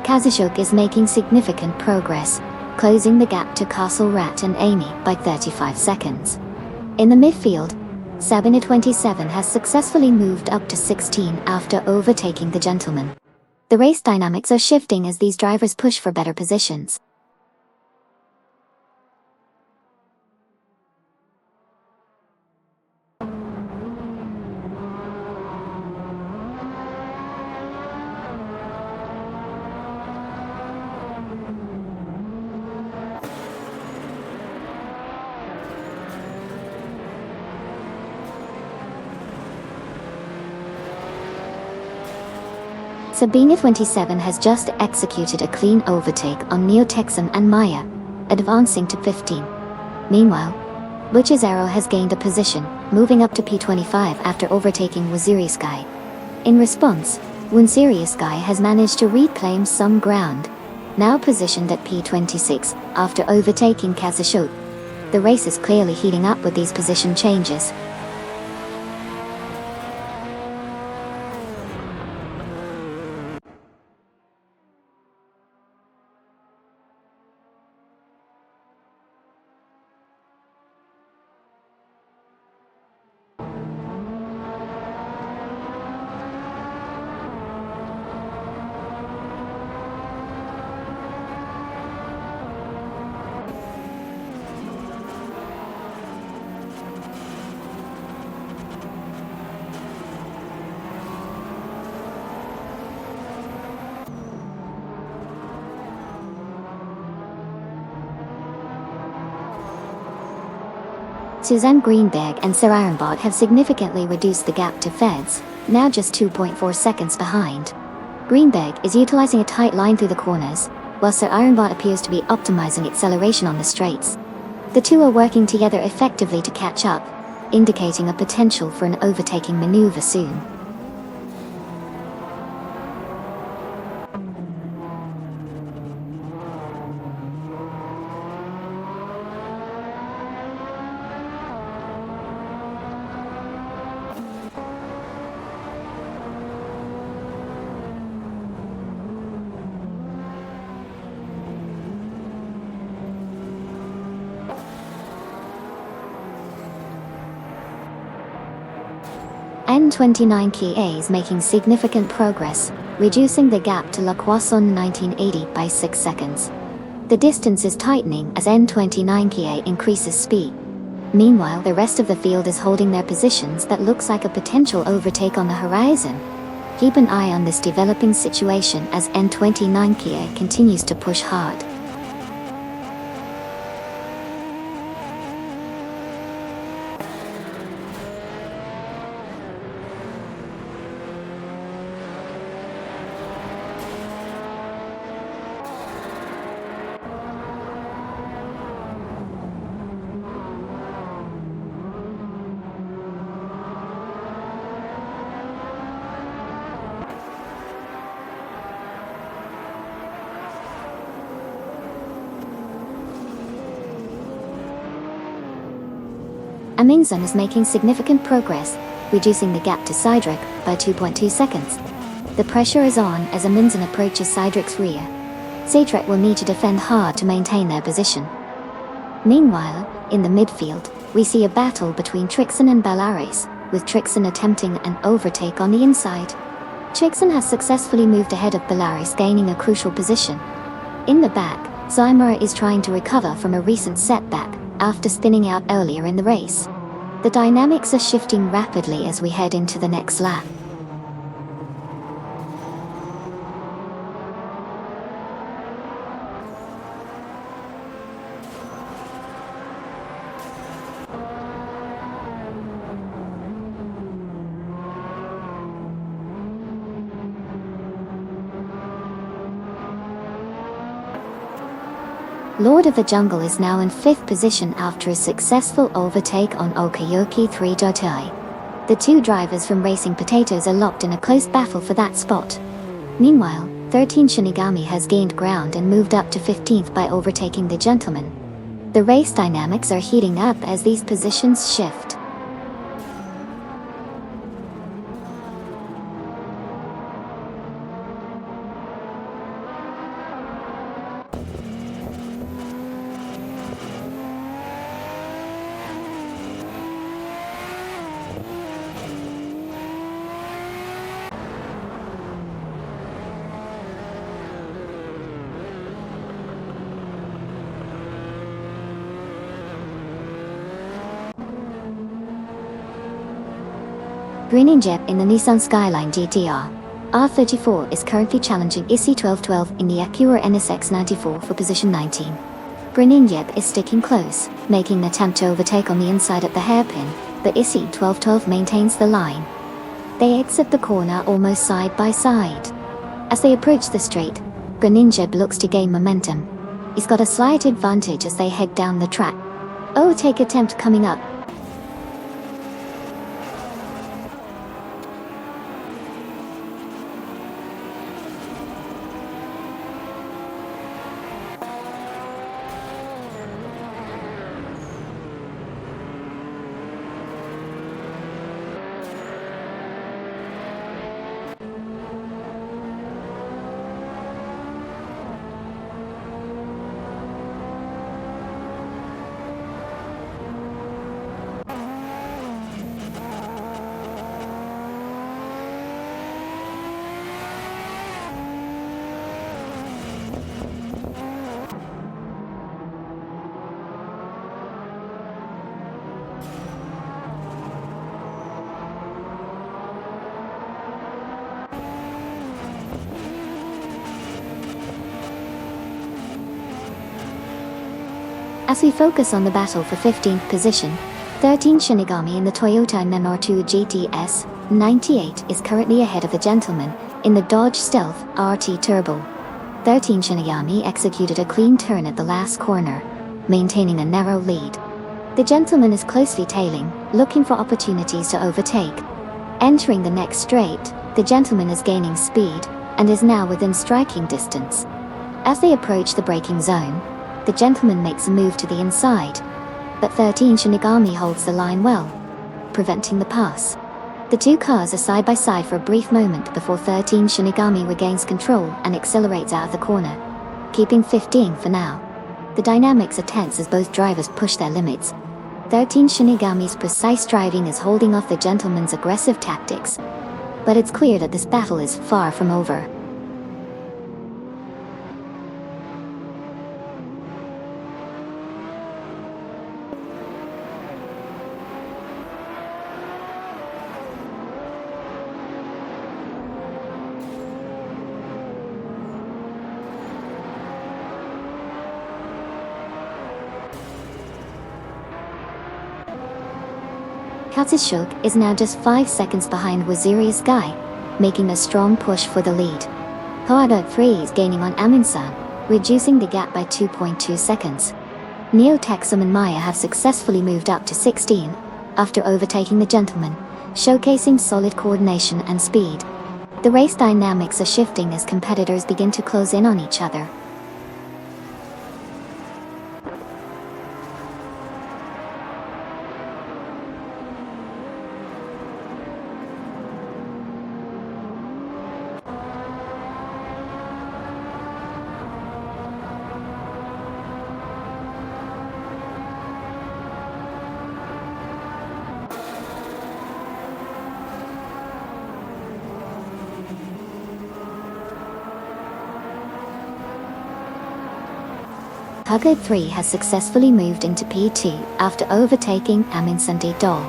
Kazashuk is making significant progress, closing the gap to Castle Rat and Amy by 35 seconds. In the midfield, Sabina 27 has successfully moved up to 16 after overtaking the gentleman. The race dynamics are shifting as these drivers push for better positions. Sabina 27 has just executed a clean overtake on Neotexum and Maya, advancing to 15. Meanwhile, Butcher's Arrow has gained a position, moving up to P25 after overtaking Waziri Sky. In response, Wunsiri Sky has managed to reclaim some ground, now positioned at P26 after overtaking Kazashuk. The race is clearly heating up with these position changes. Suzanne Greenberg and Sir Ironbot have significantly reduced the gap to Feds, now just 2.4 seconds behind. Greenberg is utilizing a tight line through the corners, while Sir Ironbot appears to be optimizing acceleration on the straights. The two are working together effectively to catch up, indicating a potential for an overtaking maneuver soon. N29 Kia is making significant progress, reducing the gap to La Croissant 1980 by 6 seconds. The distance is tightening as N29 Kia increases speed. Meanwhile, the rest of the field is holding their positions. That looks like a potential overtake on the horizon. Keep an eye on this developing situation as N29 Kia continues to push hard. Amundsen is making significant progress, reducing the gap to Cydric by 2.2 seconds. The pressure is on as Amundsen approaches Cydric's rear. Cydric will need to defend hard to maintain their position. Meanwhile, in the midfield, we see a battle between Trixon and Bellaris, with Trixon attempting an overtake on the inside. Trixon has successfully moved ahead of Bellaris, gaining a crucial position. In the back, Zymera is trying to recover from a recent setback after spinning out earlier in the race. The dynamics are shifting rapidly as we head into the next lap. Lord of the Jungle is now in 5th position after a successful overtake on Okayoki 3.I. The two drivers from Racing Potatoes are locked in a close battle for that spot. Meanwhile, 13 Shinigami has gained ground and moved up to 15th by overtaking the Gentleman. The race dynamics are heating up as these positions shift. Greninjep in the Nissan Skyline GTR R34 is currently challenging Issy 1212 in the Acura NSX94 for position 19. Greninjep is sticking close, making an attempt to overtake on the inside at the hairpin, but Issy 1212 maintains the line. They exit the corner almost side by side. As they approach the straight, Greninjep looks to gain momentum. He's got a slight advantage as they head down the track. Overtake attempt coming up. As we focus on the battle for 15th position, 13 Shinigami in the Toyota NR2 GTS 98 is currently ahead of the Gentleman in the Dodge Stealth RT Turbo. 13 Shinigami executed a clean turn at the last corner, maintaining a narrow lead. The Gentleman is closely tailing, looking for opportunities to overtake. Entering the next straight, the Gentleman is gaining speed and is now within striking distance. As they approach the braking zone, the Gentleman makes a move to the inside, but 13 Shinigami holds the line well, preventing the pass. The two cars are side by side for a brief moment before 13 Shinigami regains control and accelerates out of the corner, keeping 15 for now. The dynamics are tense as both drivers push their limits. 13 Shinigami's precise driving is holding off the Gentleman's aggressive tactics, but it's clear that this battle is far from over. Katsushuk is now just 5 seconds behind Waziria's Sky, making a strong push for the lead. However, 3 is gaining on Amundsen, reducing the gap by 2.2 seconds. Neotexum and Maya have successfully moved up to 16, after overtaking the Gentleman, showcasing solid coordination and speed. The race dynamics are shifting as competitors begin to close in on each other. Pugo 3 has successfully moved into P2 after overtaking Aminsante Do.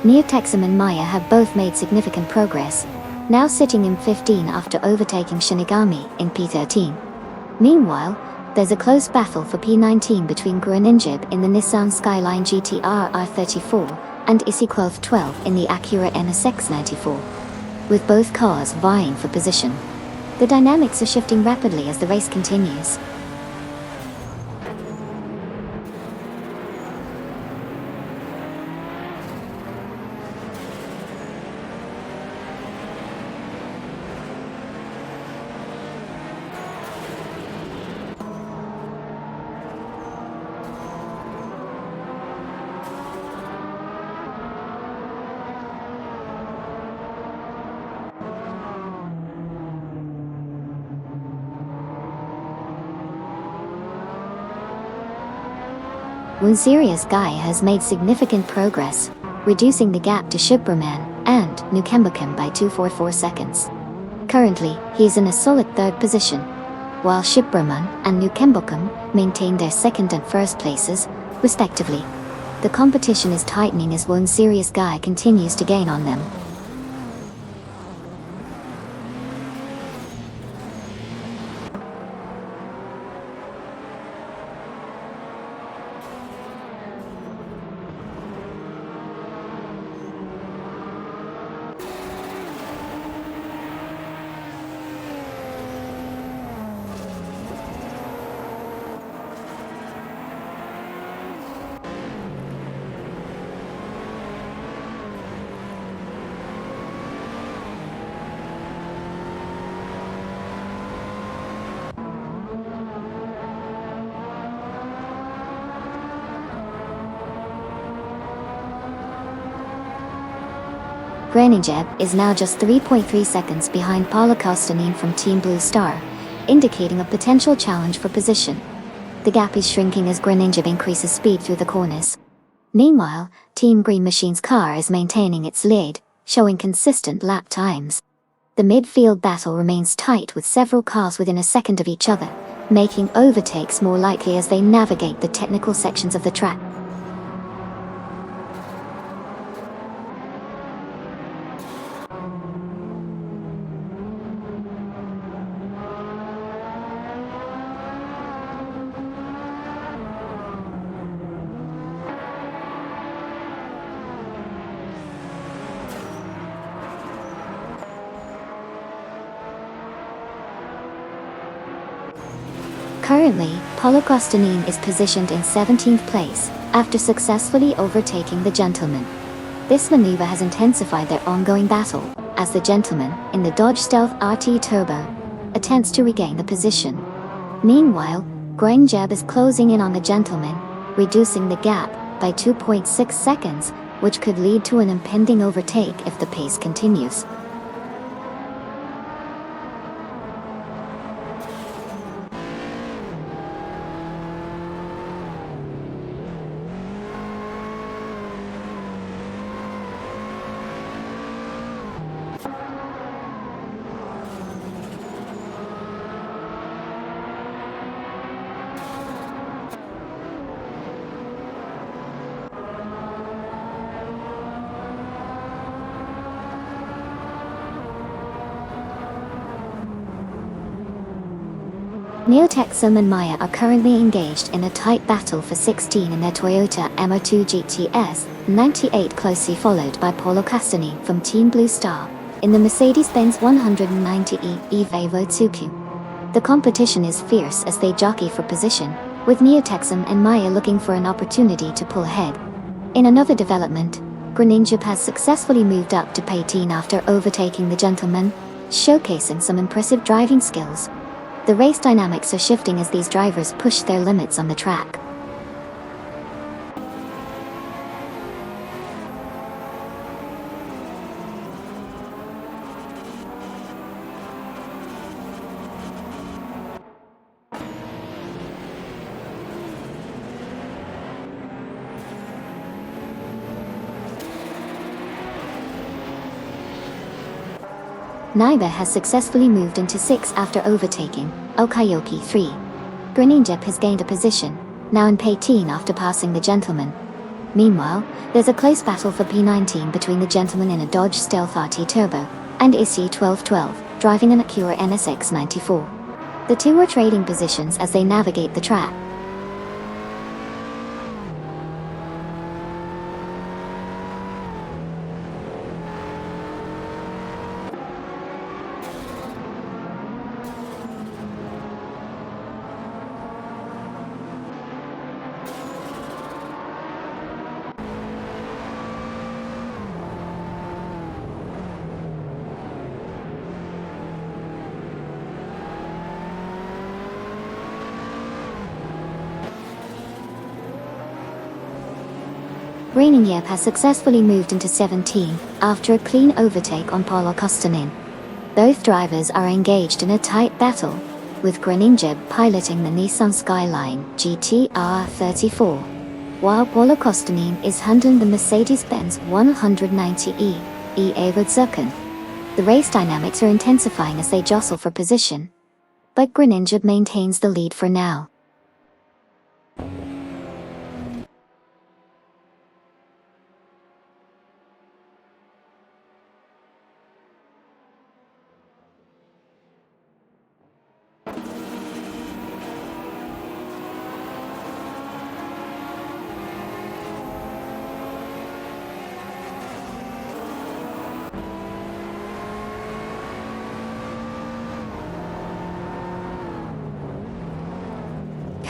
Neotexum and Maya have both made significant progress, now sitting in 15 after overtaking Shinigami in P13. Meanwhile, there's a close battle for P19 between Greninja in the Nissan Skyline GT-R R34 and Isiquelth 12 in the Acura NSX94, with both cars vying for position. The dynamics are shifting rapidly as the race continues. Serious Guy has made significant progress, reducing the gap to Shibraman and Nukembakum by 244 seconds. Currently, he is in a solid third position, while Shibraman and Nukembakum maintain their second and first places, respectively. The competition is tightening as Serious Guy continues to gain on them. Greninja is now just 3.3 seconds behind Paulo Costanine from Team Blue Star, indicating a potential challenge for position. The gap is shrinking as Greninja increases speed through the corners. Meanwhile, Team Green Machine's car is maintaining its lead, showing consistent lap times. The midfield battle remains tight with several cars within a second of each other, making overtakes more likely as they navigate the technical sections of the track. Currently, Paulo Costanine is positioned in 17th place, after successfully overtaking the Gentleman. This maneuver has intensified their ongoing battle, as the Gentleman, in the Dodge Stealth RT Turbo, attempts to regain the position. Meanwhile, Greninja is closing in on the Gentleman, reducing the gap by 2.6 seconds, which could lead to an impending overtake if the pace continues. Neotexum and Maya are currently engaged in a tight battle for 16 in their Toyota MR2 GTS 98, closely followed by Paulo Costanine from Team Blue Star in the Mercedes-Benz 190E Evo Tsuku. The competition is fierce as they jockey for position, with Neotexum and Maya looking for an opportunity to pull ahead. In another development, Greninja has successfully moved up to P18 after overtaking the Gentleman, showcasing some impressive driving skills. The race dynamics are shifting as these drivers push their limits on the track. Naiba has successfully moved into 6 after overtaking Okayoki 3. Greninja has gained a position, now in P18 after passing the Gentleman. Meanwhile, there's a close battle for P19 between the Gentleman in a Dodge Stealth RT Turbo and Issy 1212, driving an Acura NSX 94. The two are trading positions as they navigate the track. Greninja has successfully moved into 17 after a clean overtake on Paulo Kostanin. Both drivers are engaged in a tight battle, with Greninja piloting the Nissan Skyline GT-R 34, while Paulo Kostanin is handling the Mercedes-Benz 190e E-Evozuken. The race dynamics are intensifying as they jostle for position, but Greninja maintains the lead for now.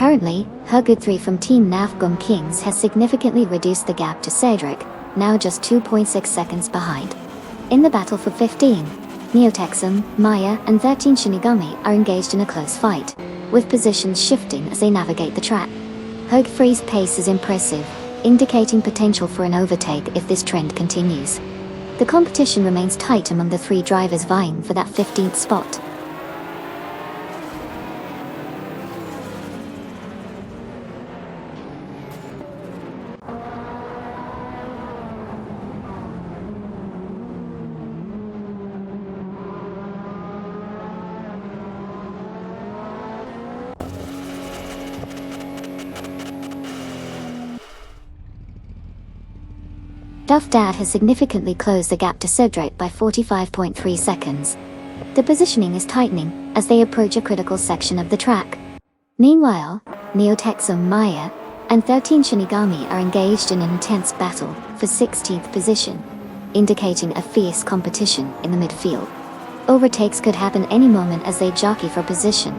Currently, Hugud3 from Team Nafgum Kings has significantly reduced the gap to Cedric, now just 2.6 seconds behind. In the battle for 15, Neotexum, Maya, and 13 Shinigami are engaged in a close fight, with positions shifting as they navigate the track. Hugud3's pace is impressive, indicating potential for an overtake if this trend continues. The competition remains tight among the three drivers vying for that 15th spot. Duff Dad has significantly closed the gap to Cedric by 45.3 seconds. The positioning is tightening as they approach a critical section of the track. Meanwhile, Neotexum Maya and 13 Shinigami are engaged in an intense battle for 16th position, indicating a fierce competition in the midfield. Overtakes could happen any moment as they jockey for position.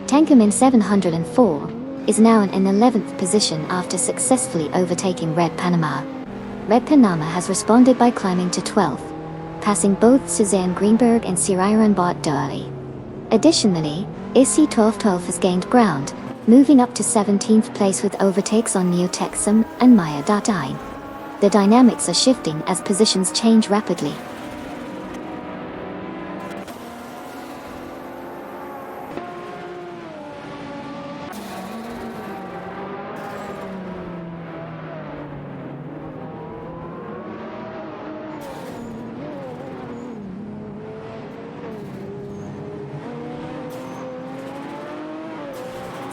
Tankerman 704 is now in an 11th position after successfully overtaking Red Panama. Red Panama has responded by climbing to 12th, passing both Suzanne Greenberg and Siriran Bot Doali. Additionally, Issy 1212 has gained ground, moving up to 17th place with overtakes on Neotexum and Maya Dine. The dynamics are shifting as positions change rapidly.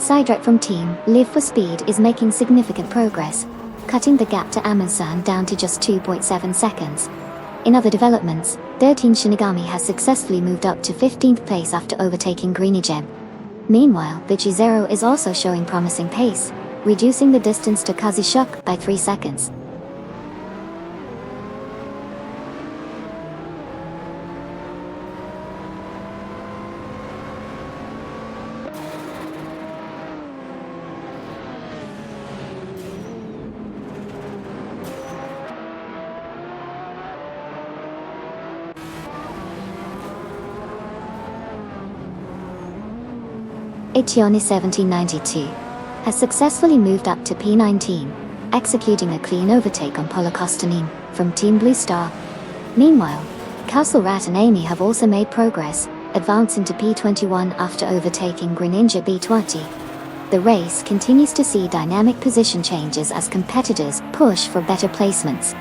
Cedric from Team Live for Speed is making significant progress, cutting the gap to Amundsen down to just 2.7 seconds. In other developments, 13 Shinigami has successfully moved up to 15th place after overtaking Greninja. Meanwhile, Bichizero is also showing promising pace, reducing the distance to Kazishuk by 3 seconds. Itione 1792 has successfully moved up to P19, executing a clean overtake on Polokostanin from Team Blue Star. Meanwhile, Castle Rat and Amy have also made progress, advancing to P21 after overtaking Greninja B20. The race continues to see dynamic position changes as competitors push for better placements.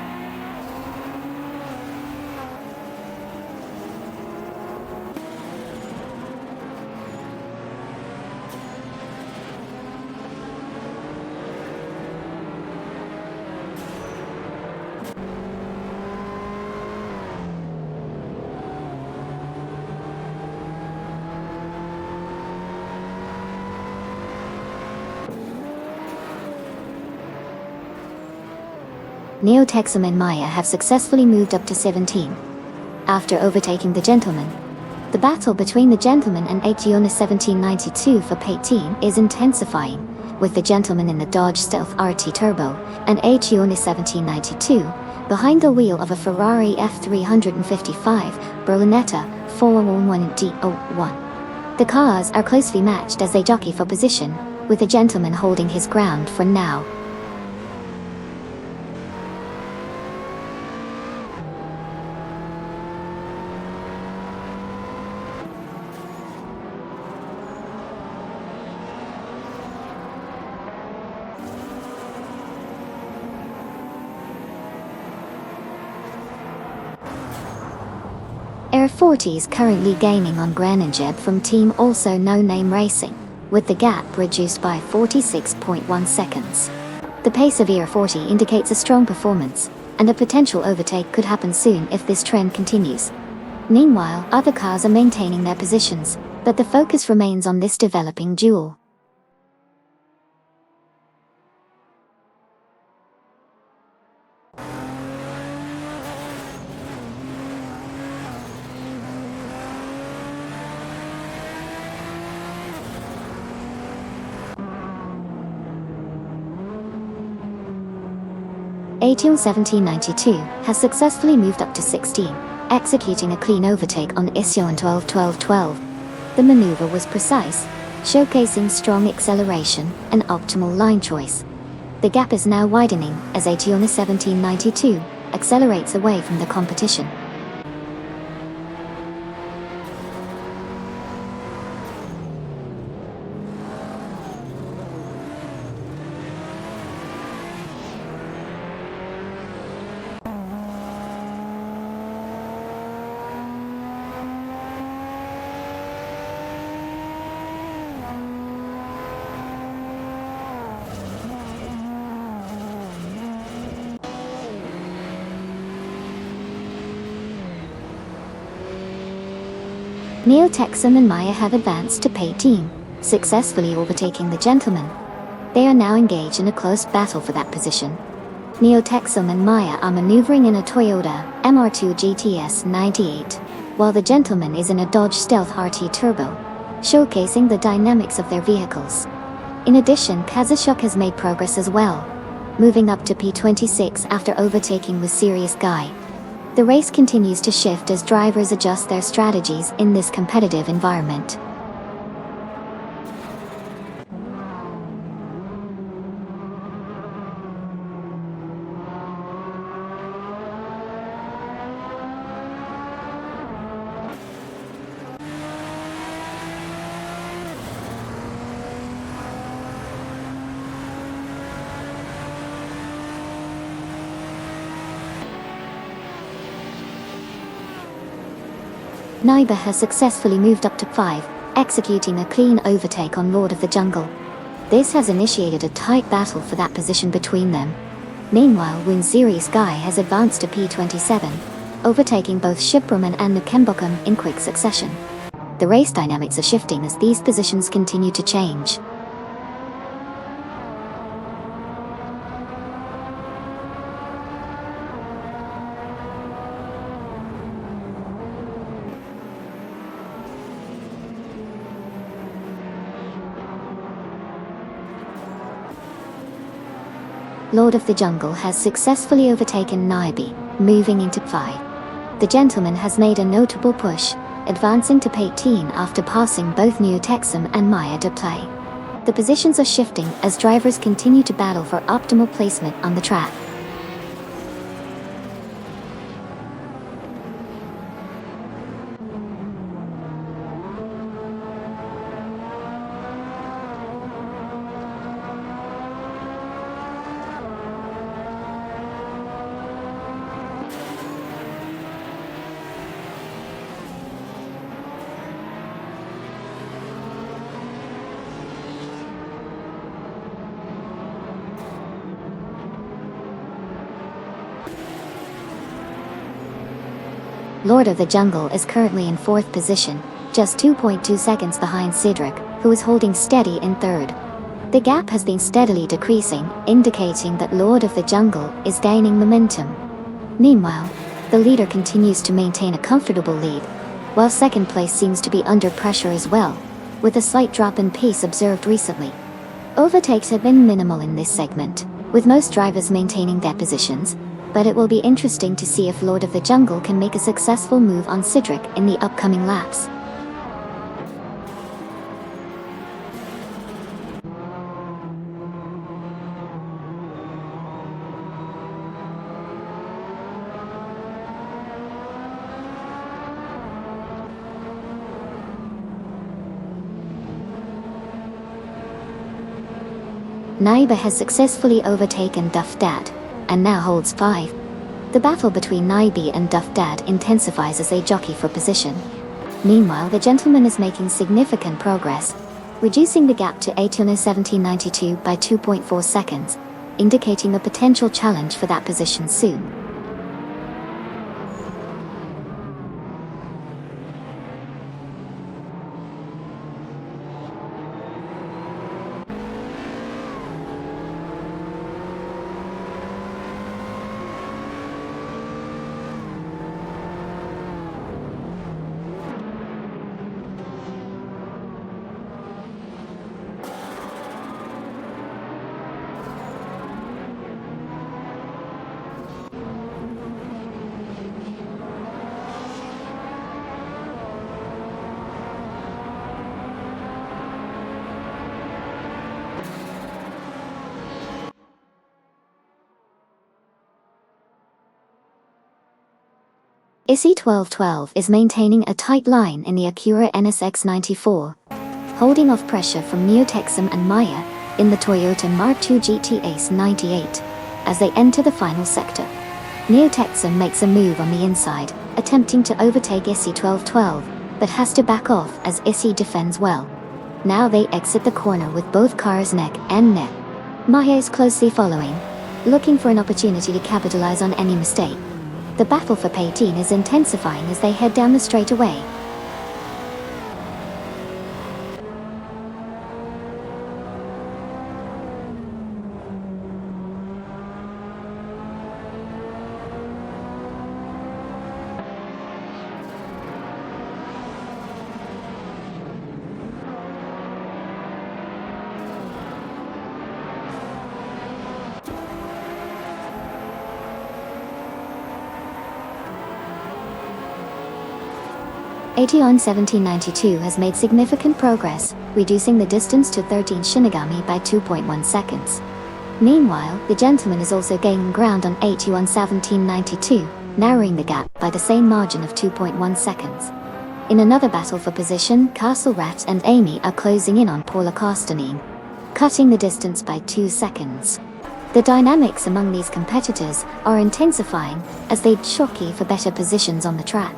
Neotexum and Maya have successfully moved up to 17. After overtaking the Gentleman, the battle between the Gentleman and H-1792 for P18 is intensifying, with the Gentleman in the Dodge Stealth RT Turbo and H-1792 behind the wheel of a Ferrari F355 Berlinetta 411D01. The cars are closely matched as they jockey for position, with the Gentleman holding his ground for now. Air 40 is currently gaining on Greninja from Team Also No Name Racing, with the gap reduced by 46.1 seconds. The pace of Air 40 indicates a strong performance, and a potential overtake could happen soon if this trend continues. Meanwhile, other cars are maintaining their positions, but the focus remains on this developing duel. H-1792 has successfully moved up to 16, executing a clean overtake on Ission 12-12-12. The maneuver was precise, showcasing strong acceleration and optimal line choice. The gap is now widening as H-1792 accelerates away from the competition. Neotexum and Maya have advanced to P18, successfully overtaking the Gentleman. They are now engaged in a close battle for that position. Neotexum and Maya are maneuvering in a Toyota MR2 GTS 98, while the Gentleman is in a Dodge Stealth RT Turbo, showcasing the dynamics of their vehicles. In addition, Kazushok has made progress as well, moving up to P26 after overtaking the Serious Guy. The race continues to shift as drivers adjust their strategies in this competitive environment. Naiba has successfully moved up to 5, executing a clean overtake on Lord of the Jungle. This has initiated a tight battle for that position between them. Meanwhile, Serious Guy has advanced to P27, overtaking both Shibraman and Nukembokum in quick succession. The race dynamics are shifting as these positions continue to change. Lord of the Jungle has successfully overtaken Naibi, moving into Phi. The Gentleman has made a notable push, advancing to P18 after passing both Neotexum and Maya to play. The positions are shifting as drivers continue to battle for optimal placement on the track. Lord of the Jungle is currently in 4th position, just 2.2 seconds behind Cedric, who is holding steady in 3rd. The gap has been steadily decreasing, indicating that Lord of the Jungle is gaining momentum. Meanwhile, the leader continues to maintain a comfortable lead, while 2nd place seems to be under pressure as well, with a slight drop in pace observed recently. Overtakes have been minimal in this segment, with most drivers maintaining their positions, but it will be interesting to see if Lord of the Jungle can make a successful move on Cedric in the upcoming laps. Naiba has successfully overtaken Duff Dad, and now holds 5. The battle between Naibi and Duff Dad intensifies as they jockey for position. Meanwhile, the gentleman is making significant progress, reducing the gap to 1792 by 2.4 seconds, indicating a potential challenge for that position soon. ISI 1212 is maintaining a tight line in the Acura NSX 94, holding off pressure from Neotexum and Maya in the Toyota Mark II GT Ace 98 as they enter the final sector. Neotexum makes a move on the inside, attempting to overtake ISI 1212, but has to back off as ISI defends well. Now they exit the corner with both cars neck and neck. Maya is closely following, looking for an opportunity to capitalize on any mistake. The battle for P18 is intensifying as they head down the straightaway. Aetion 1792 has made significant progress, reducing the distance to 13 Shinigami by 2.1 seconds. Meanwhile, the gentleman is also gaining ground on Aetion 1792, narrowing the gap by the same margin of 2.1 seconds. In another battle for position, Castle Rat and Amy are closing in on Paula Castanin, cutting the distance by 2 seconds. The dynamics among these competitors are intensifying as they jockey for better positions on the track.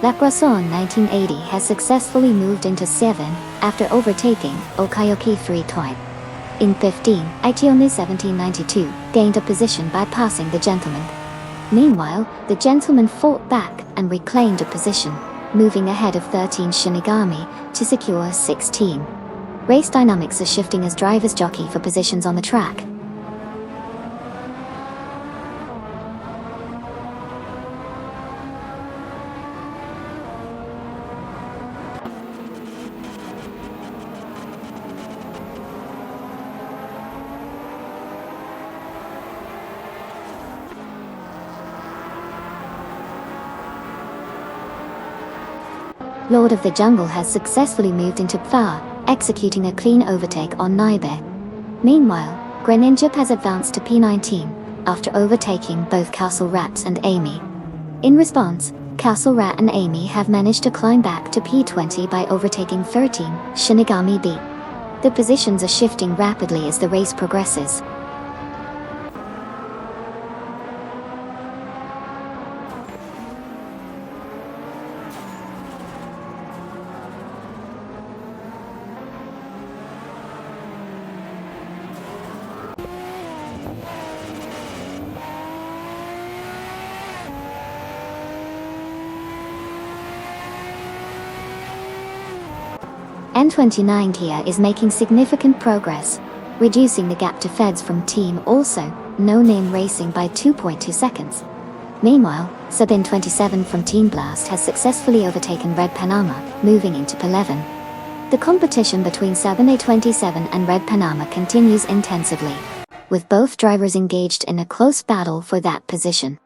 La Poisson 1980 has successfully moved into 7 after overtaking Okayoki 3 times. In 15, Aetion 1792 gained a position by passing the gentleman. Meanwhile, the gentleman fought back and reclaimed a position, moving ahead of 13 Shinigami to secure 16. Race dynamics are shifting as drivers jockey for positions on the track. Lord of the Jungle has successfully moved into P4, executing a clean overtake on Naibe. Meanwhile, Greninja has advanced to P19, after overtaking both Castle Rat and Amy. In response, Castle Rat and Amy have managed to climb back to P20 by overtaking 13, Shinigami B. The positions are shifting rapidly as the race progresses. N29 Kia is making significant progress, reducing the gap to Feds from Team Also, No Name Racing by 2.2 seconds. Meanwhile, Sabin 27 from Team Blast has successfully overtaken Red Panama, moving into P11. The competition between Sabin A27 and Red Panama continues intensively, with both drivers engaged in a close battle for that position.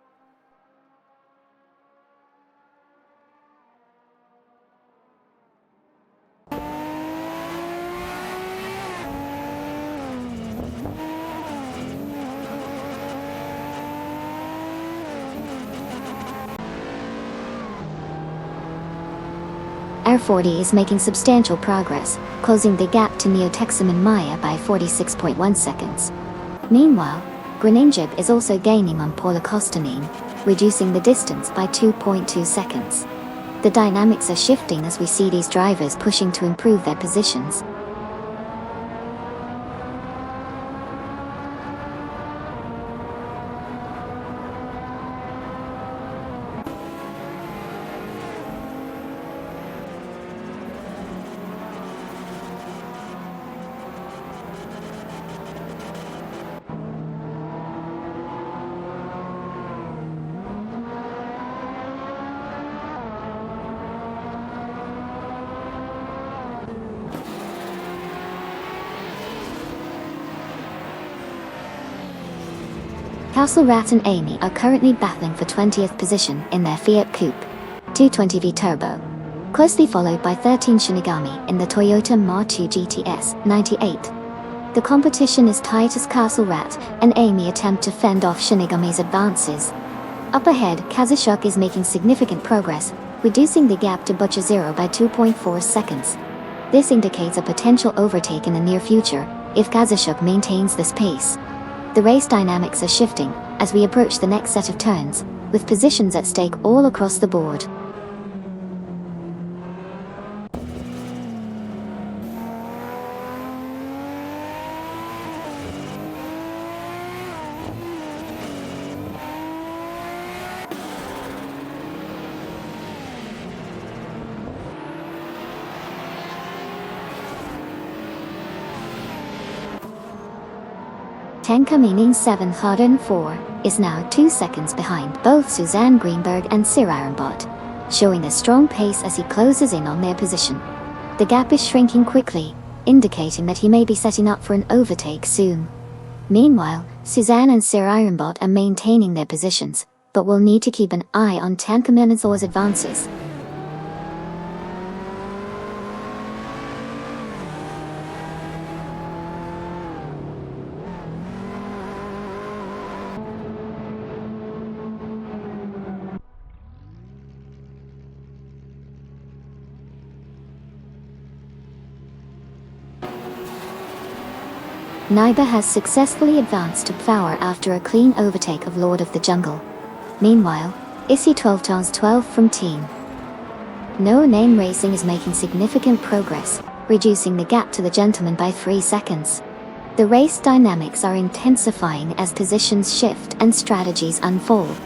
R40 is making substantial progress, closing the gap to Neotexum and Maya by 46.1 seconds. Meanwhile, Greninja is also gaining on Paula Costanine, reducing the distance by 2.2 seconds. The dynamics are shifting as we see these drivers pushing to improve their positions. Castle Rat and Amy are currently battling for 20th position in their Fiat Coupe 220V Turbo, closely followed by 13 Shinigami in the Toyota Mar2 GTS 98. The competition is tight as Castle Rat and Amy attempt to fend off Shinigami's advances. Up ahead, Kazushuk is making significant progress, reducing the gap to Butcher Zero by 2.4 seconds. This indicates a potential overtake in the near future, if Kazushuk maintains this pace. The race dynamics are shifting as we approach the next set of turns, with positions at stake all across the board. Tenka meaning 704 is now 2 seconds behind both Suzanne Greenberg and Sir Ironbot, showing a strong pace as he closes in on their position. The gap is shrinking quickly, indicating that he may be setting up for an overtake soon. Meanwhile, Suzanne and Sir Ironbot are maintaining their positions, but will need to keep an eye on Tenka Minasaur's advances. Naiba has successfully advanced to power after a clean overtake of Lord of the Jungle. Meanwhile, Issy 12 from Team No Name Racing is making significant progress, reducing the gap to the gentleman by 3 seconds. The race dynamics are intensifying as positions shift and strategies unfold.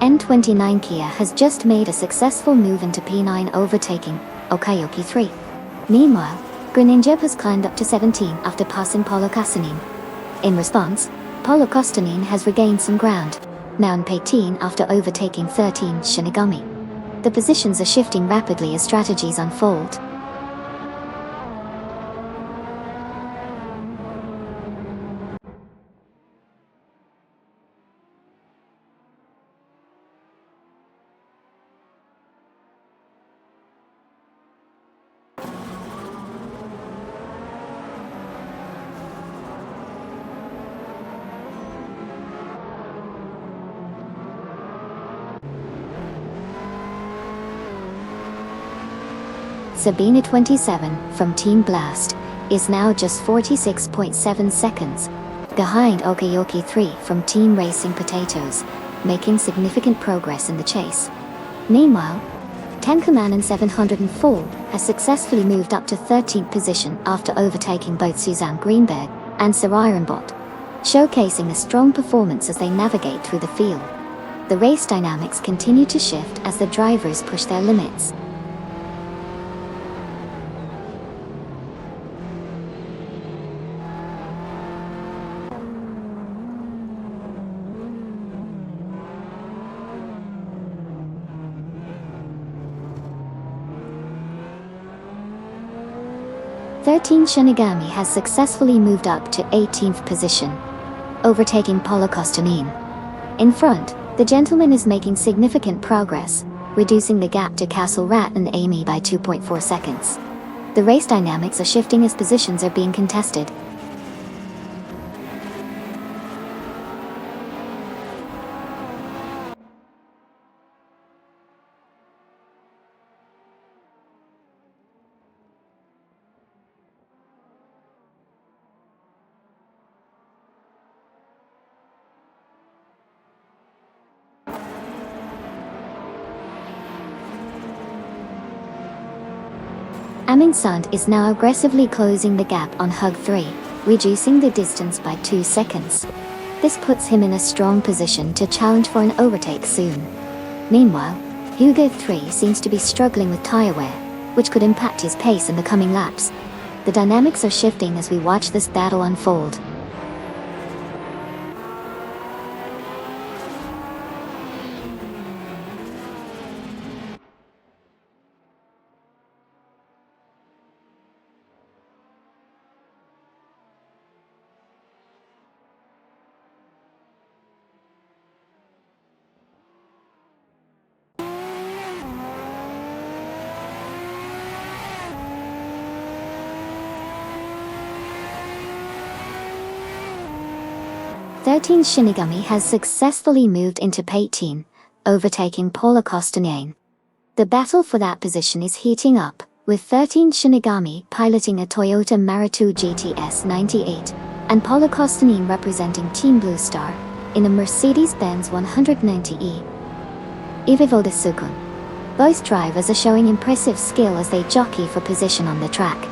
N29 Kia has just made a successful move into P9, overtaking Okayoki 3. Meanwhile, Greninja has climbed up to 17 after passing Polo Casanin. In response, Polo Kostanin has regained some ground, now in P18 after overtaking 13 Shinigami. The positions are shifting rapidly as strategies unfold. Sabina 27 from Team Blast is now just 46.7 seconds behind Okayoki 3 from Team Racing Potatoes, making significant progress in the chase. Meanwhile, Tenkumanen 704 has successfully moved up to 13th position after overtaking both Suzanne Greenberg and Sarirenbot, showcasing a strong performance as they navigate through the field. The race dynamics continue to shift as the drivers push their limits. Thirteen Shinigami has successfully moved up to 18th position, overtaking Polo Kostanin. In front, the gentleman is making significant progress, reducing the gap to Castle Rat and Amy by 2.4 seconds. The race dynamics are shifting as positions are being contested. Amin Sund is now aggressively closing the gap on Hug 3, reducing the distance by 2 seconds. This puts him in a strong position to challenge for an overtake soon. Meanwhile, Hugo 3 seems to be struggling with tire wear, which could impact his pace in the coming laps. The dynamics are shifting as we watch this battle unfold. Thirteen Shinigami has successfully moved into P18, overtaking Polo Kostanin. The battle for that position is heating up, with 13 Shinigami piloting a Toyota Maritou GTS 98, and Polo Kostanin representing Team Blue Star, in a Mercedes-Benz 190E. Ivivoda Sukun. Both drivers are showing impressive skill as they jockey for position on the track.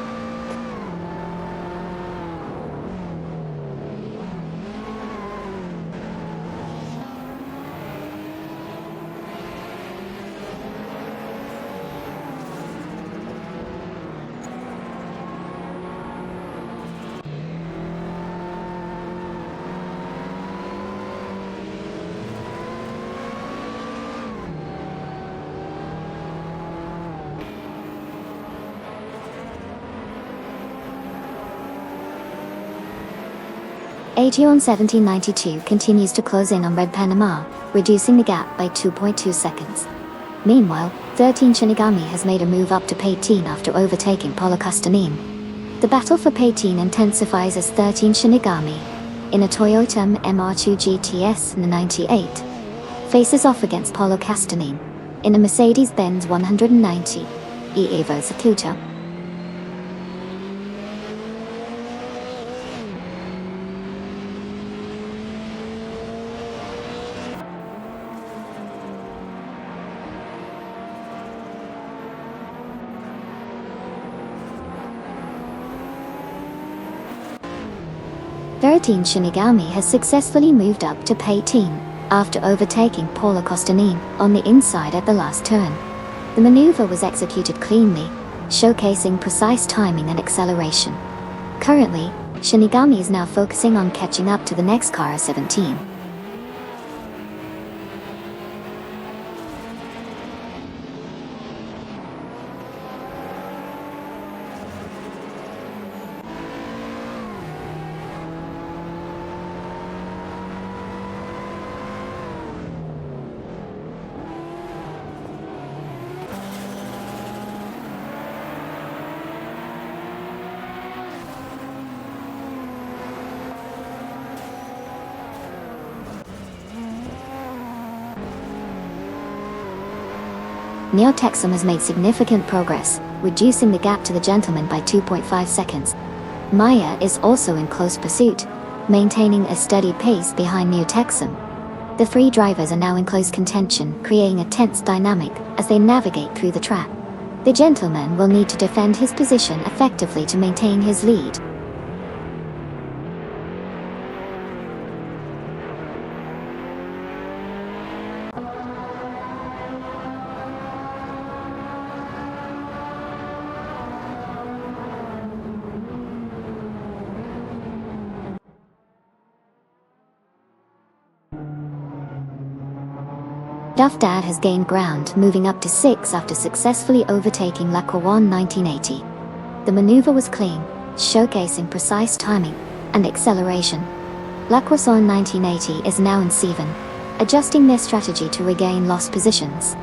Aegeon 1792 continues to close in on Red Panama, reducing the gap by 2.2 seconds. Meanwhile, 13 Shinigami has made a move up to P18 after overtaking Polo Kostanin. The battle for P18 intensifies as 13 Shinigami, in a Toyota MR2 GTS 98, faces off against Polo Kostanin, in a Mercedes-Benz 190 Evo Sakuta. Thirteen Shinigami has successfully moved up to P18, after overtaking Polo Kostanin on the inside at the last turn. The maneuver was executed cleanly, showcasing precise timing and acceleration. Currently, Shinigami is now focusing on catching up to the next car, 17. Neo-Texum has made significant progress, reducing the gap to the gentleman by 2.5 seconds. Maya is also in close pursuit, maintaining a steady pace behind Neo-Texum. The three drivers are now in close contention, creating a tense dynamic as they navigate through the track. The gentleman will need to defend his position effectively to maintain his lead. Duff Dad has gained ground, moving up to 6 after successfully overtaking Lacroix 1980. The maneuver was clean, showcasing precise timing and acceleration. Lacroix 1980 is now in 7, adjusting their strategy to regain lost positions.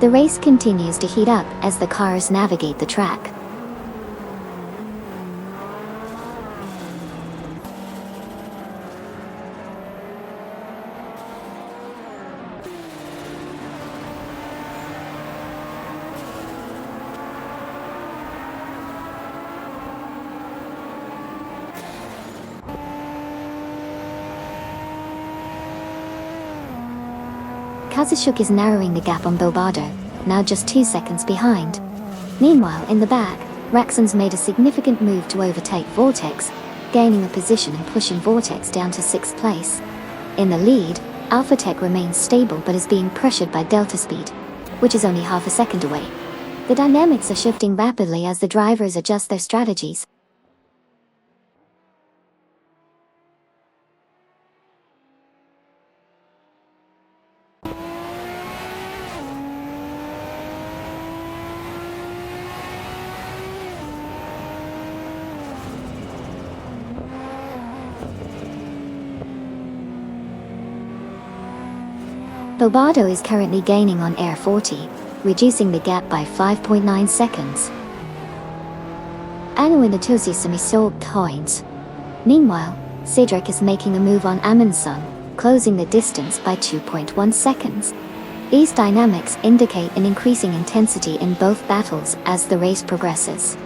The race continues to heat up as the cars navigate the track. Kazushuk is narrowing the gap on Bilbado, now just 2 seconds behind. Meanwhile, in the back, Raxon's made a significant move to overtake Vortex, gaining a position and pushing Vortex down to 6th place. In the lead, Alpha Tech remains stable but is being pressured by Delta Speed, which is only half a second away. The dynamics are shifting rapidly as the drivers adjust their strategies. Bilbado is currently gaining on Air 40, reducing the gap by 5.9 seconds. Anu and Atosi semi-sold points. Meanwhile, Cedric is making a move on Amundsen, closing the distance by 2.1 seconds. These dynamics indicate an increasing intensity in both battles as the race progresses.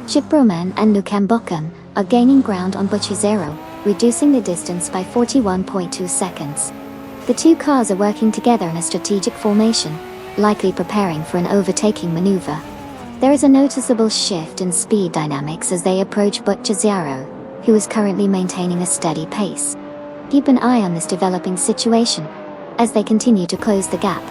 Chiproman and Nukambokan are gaining ground on Butchuzero, reducing the distance by 41.2 seconds. The two cars are working together in a strategic formation, likely preparing for an overtaking maneuver. There is a noticeable shift in speed dynamics as they approach Butchuzero, who is currently maintaining a steady pace. Keep an eye on this developing situation as they continue to close the gap.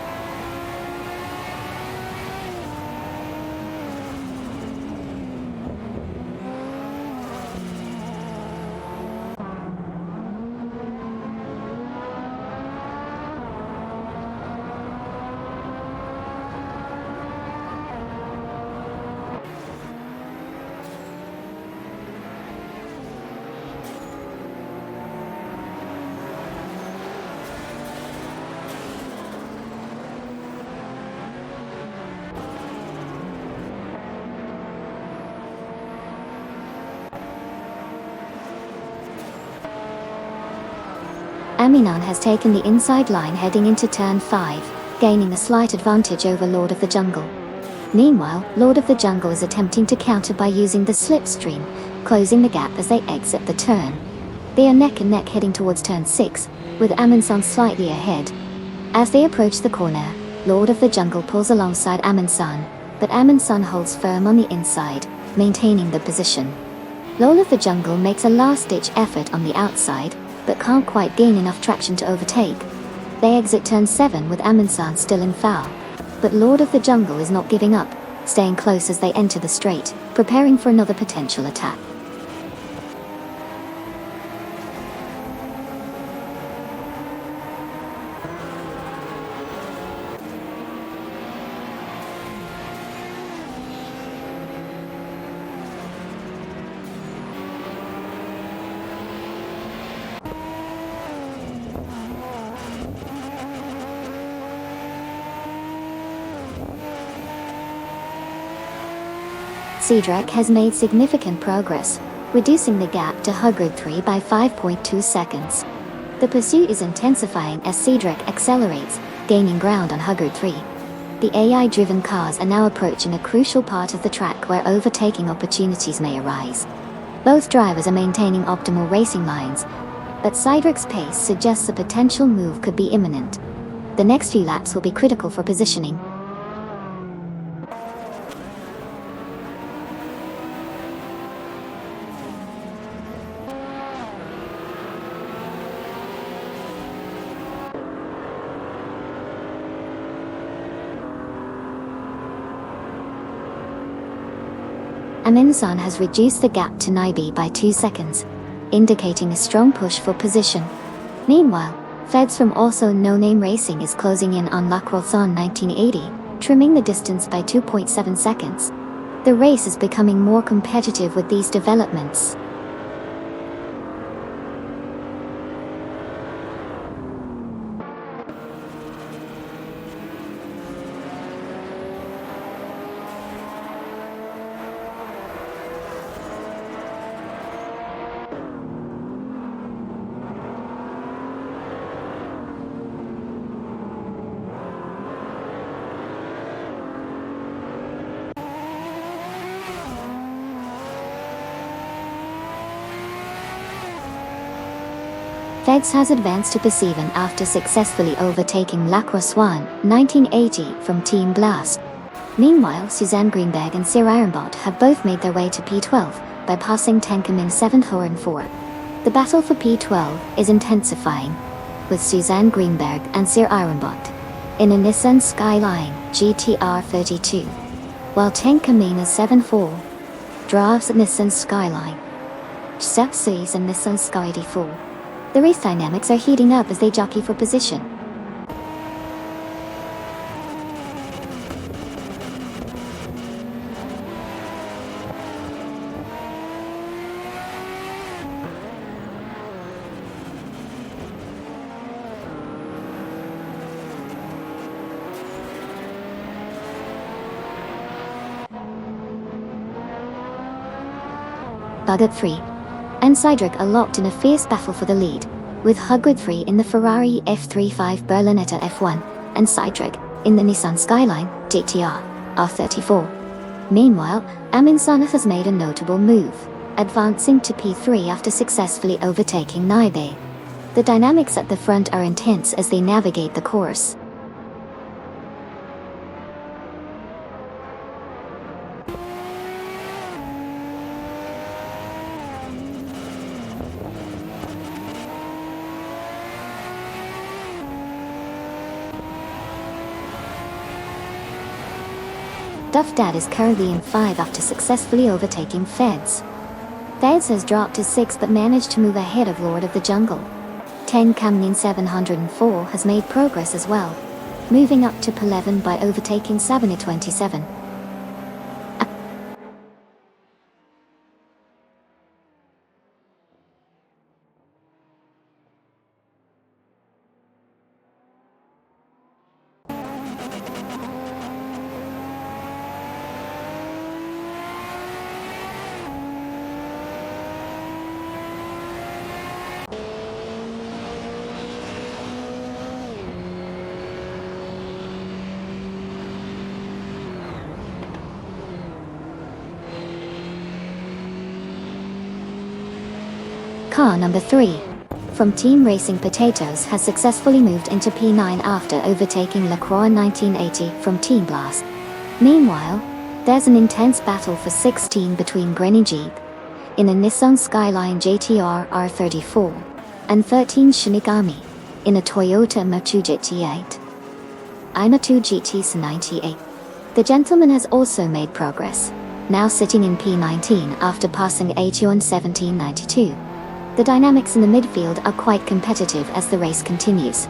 Aminan has taken the inside line heading into turn 5, gaining a slight advantage over Lord of the Jungle. Meanwhile, Lord of the Jungle is attempting to counter by using the slipstream, closing the gap as they exit the turn. They are neck and neck heading towards turn 6, with Amundsen slightly ahead. As they approach the corner, Lord of the Jungle pulls alongside Amundsen, but Amundsen holds firm on the inside, maintaining the position. Lord of the Jungle makes a last-ditch effort on the outside, but can't quite gain enough traction to overtake. They exit turn 7 with Amundsen still in foul. But Lord of the Jungle is not giving up, staying close as they enter the straight, preparing for another potential attack. Cedric has made significant progress, reducing the gap to Hugrid 3 by 5.2 seconds. The pursuit is intensifying as Cedric accelerates, gaining ground on Hugrid 3. The AI-driven cars are now approaching a crucial part of the track where overtaking opportunities may arise. Both drivers are maintaining optimal racing lines, but Cedric's pace suggests a potential move could be imminent. The next few laps will be critical for positioning. Amundsen has reduced the gap to Nyby by 2 seconds, indicating a strong push for position. Meanwhile, Feds from also No Name Racing is closing in on Lacroixon 1980, trimming the distance by 2.7 seconds. The race is becoming more competitive with these developments. Feds has advanced to P7 after successfully overtaking Lacroixon 1980 from Team Blast. Meanwhile, Suzanne Greenberg and Sir Ironbot have both made their way to P12 by passing Tenkamin 7 Horan 4. The battle for P12 is intensifying, with Suzanne Greenberg and Sir Ironbot in a Nissan Skyline GTR 32, while Tenkamin is 7-4 drives a Nissan Skyline. Sepsis and Nissan Sky D4. The race dynamics are heating up as they jockey for position. Bugger 3 and Cedric are locked in a fierce battle for the lead, with Hugrid 3 in the Ferrari F35 Berlinetta F1, and Cedric in the Nissan Skyline GTR R34. Meanwhile, Amundsen has made a notable move, advancing to P3 after successfully overtaking Nyby. The dynamics at the front are intense as they navigate the course. Duff Dad is currently in 5 after successfully overtaking Feds. Feds has dropped to 6 but managed to move ahead of Lord of the Jungle. 10 Kamnin 704 has made progress as well, moving up to P11 by overtaking Sabina 27. Car number 3 from Team Racing Potatoes has successfully moved into P9 after overtaking LaCroix 1980 from Team Blast. Meanwhile, there's an intense battle for 16 between Grenny Jeep in a Nissan Skyline JTR R34 and 13 Shinigami in a Toyota Machu GT8. Inatu GT's 98. The gentleman has also made progress, now sitting in P19 after passing Aetion 1792. The dynamics in the midfield are quite competitive as the race continues.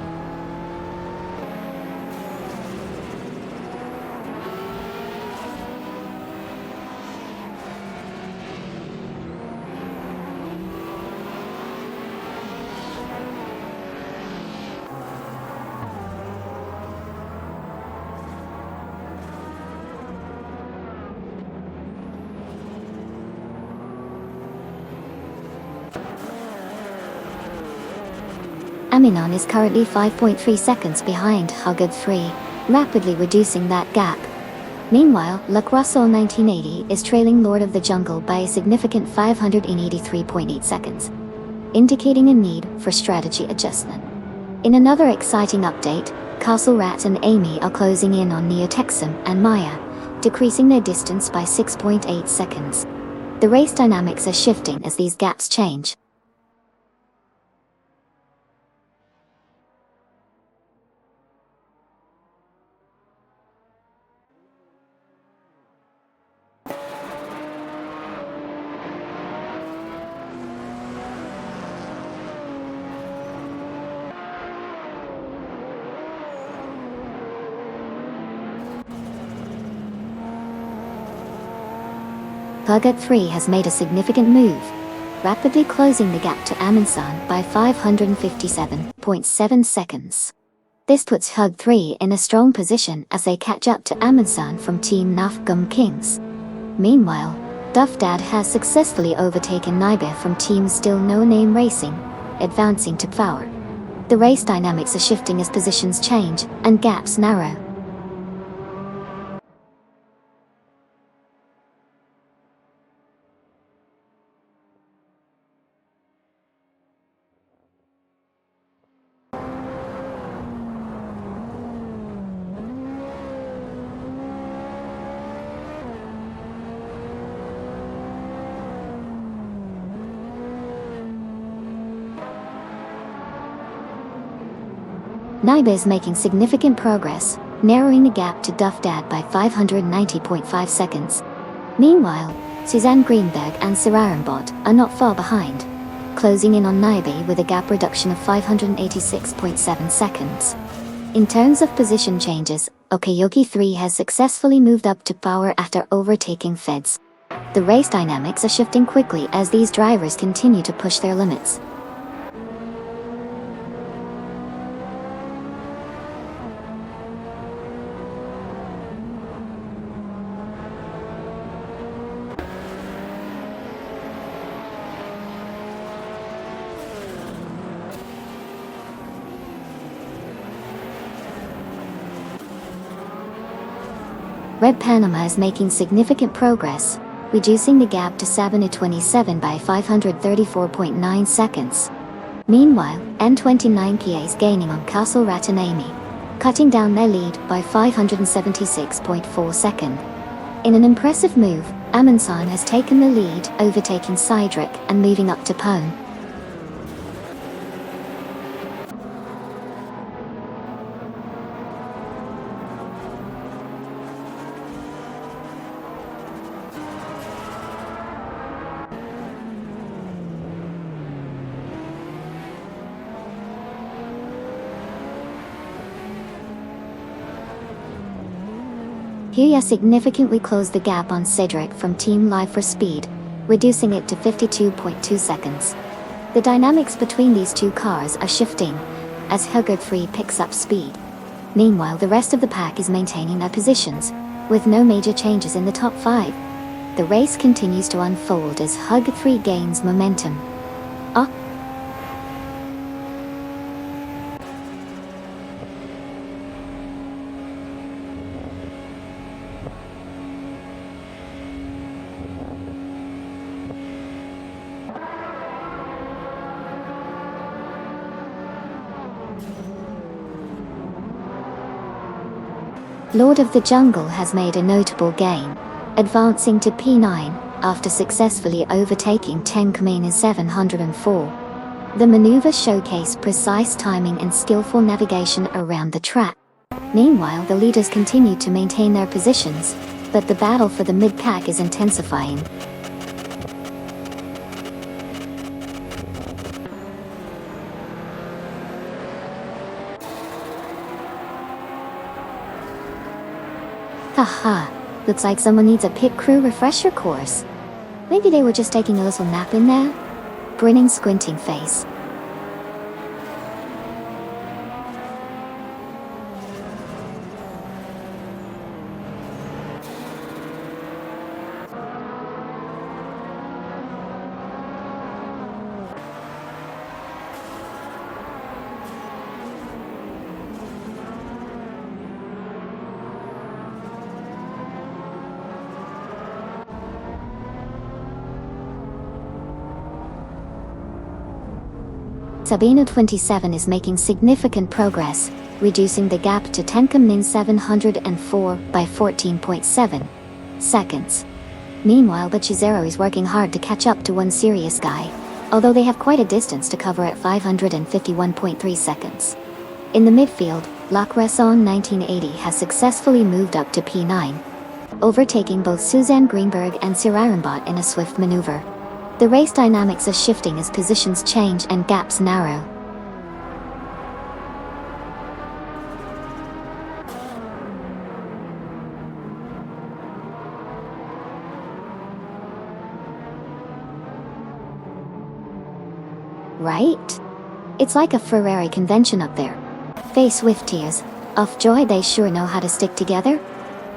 Aminon is currently 5.3 seconds behind Huggard 3, rapidly reducing that gap. Meanwhile, LaCroix 1980 is trailing Lord of the Jungle by a significant 583.8 seconds, indicating a need for strategy adjustment. In another exciting update, Castle Rat and Amy are closing in on Neotexum and Maya, decreasing their distance by 6.8 seconds. The race dynamics are shifting as these gaps change. Huggard 3 has made a significant move, rapidly closing the gap to Amundsen by 557.7 seconds. This puts Hug 3 in a strong position as they catch up to Amundsen from Team Nafgum Kings. Meanwhile, Duff Dad has successfully overtaken Nybe from Team Still No Name Racing, advancing to power. The race dynamics are shifting as positions change and gaps narrow. Nybe is making significant progress, narrowing the gap to Duff Dad by 590.5 seconds. Meanwhile, Suzanne Greenberg and Sirarenbot are not far behind, closing in on Nybe with a gap reduction of 586.7 seconds. In terms of position changes, Okayoki 3 has successfully moved up to power after overtaking Feds. The race dynamics are shifting quickly as these drivers continue to push their limits. Red Panama is making significant progress, reducing the gap to Sabina 27 by 534.9 seconds. Meanwhile, N29 Kia is gaining on Castle Rat and Amy, cutting down their lead by 576.4 seconds. In an impressive move, Amundsen has taken the lead, overtaking Cydric and moving up to Pone. Huya significantly closed the gap on Cedric from Team Live for Speed, reducing it to 52.2 seconds. The dynamics between these two cars are shifting, as Huggard 3 picks up speed. Meanwhile, the rest of the pack is maintaining their positions, with no major changes in the top 5. The race continues to unfold as Huggard 3 gains momentum. Lord of the Jungle has made a notable gain, advancing to P9 after successfully overtaking Tenkamine 704. The maneuver showcased precise timing and skillful navigation around the track. Meanwhile, the leaders continue to maintain their positions, but the battle for the mid-pack is intensifying. Haha, looks like someone needs a pit crew refresher course. Maybe they were just taking a little nap in there? Grinning, squinting face. Sabino 27 is making significant progress, reducing the gap to Tenkamine 704 by 14.7 seconds. Meanwhile, Bachizero is working hard to catch up to one serious guy, although they have quite a distance to cover at 551.3 seconds. In the midfield, Lacresson 1980 has successfully moved up to P9, overtaking both Suzanne Greenberg and Sirarimbot in a swift maneuver. The race dynamics are shifting as positions change and gaps narrow. Right? It's like a Ferrari convention up there. Face Swiftiers, of joy, they sure know how to stick together.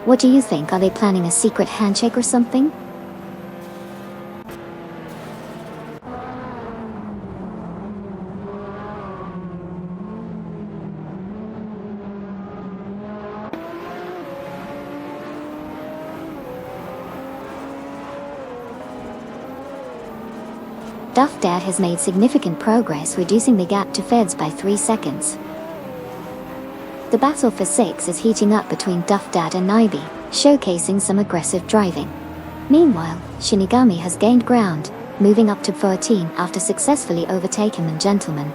What do you think? Are they planning a secret handshake or something? Duff Dad has made significant progress, reducing the gap to Feds by 3 seconds. The battle for 6 is heating up between Duff Dad and Naibi, showcasing some aggressive driving. Meanwhile, Shinigami has gained ground, moving up to 14 after successfully overtaking the gentleman.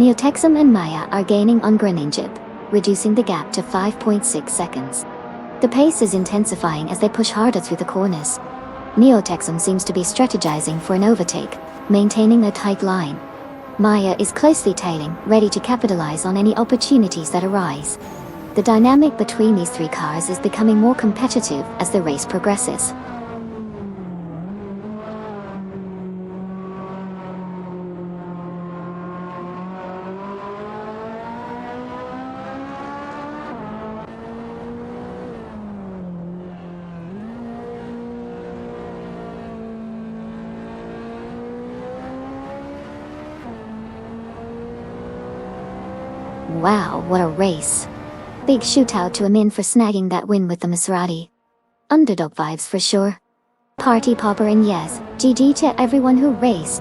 Neotexum and Maya are gaining on Greninjib, reducing the gap to 5.6 seconds. The pace is intensifying as they push harder through the corners. Neotexum seems to be strategizing for an overtake, maintaining a tight line. Maya is closely tailing, ready to capitalize on any opportunities that arise. The dynamic between these three cars is becoming more competitive as the race progresses. Wow, what a race. Big shootout to Amin for snagging that win with the Maserati. Underdog vibes for sure. Party popper, and yes, GG to everyone who raced.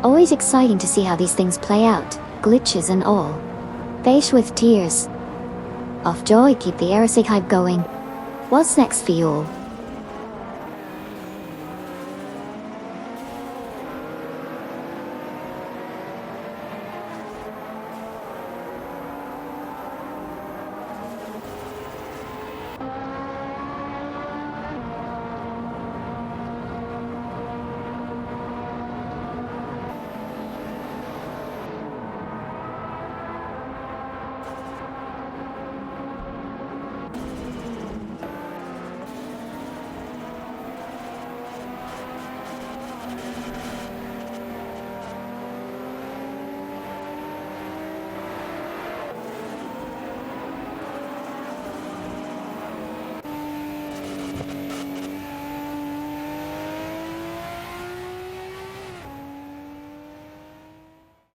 Always exciting to see how these things play out, glitches and all. Face with tears. Off joy, keep the Aerosig hype going. What's next for you all?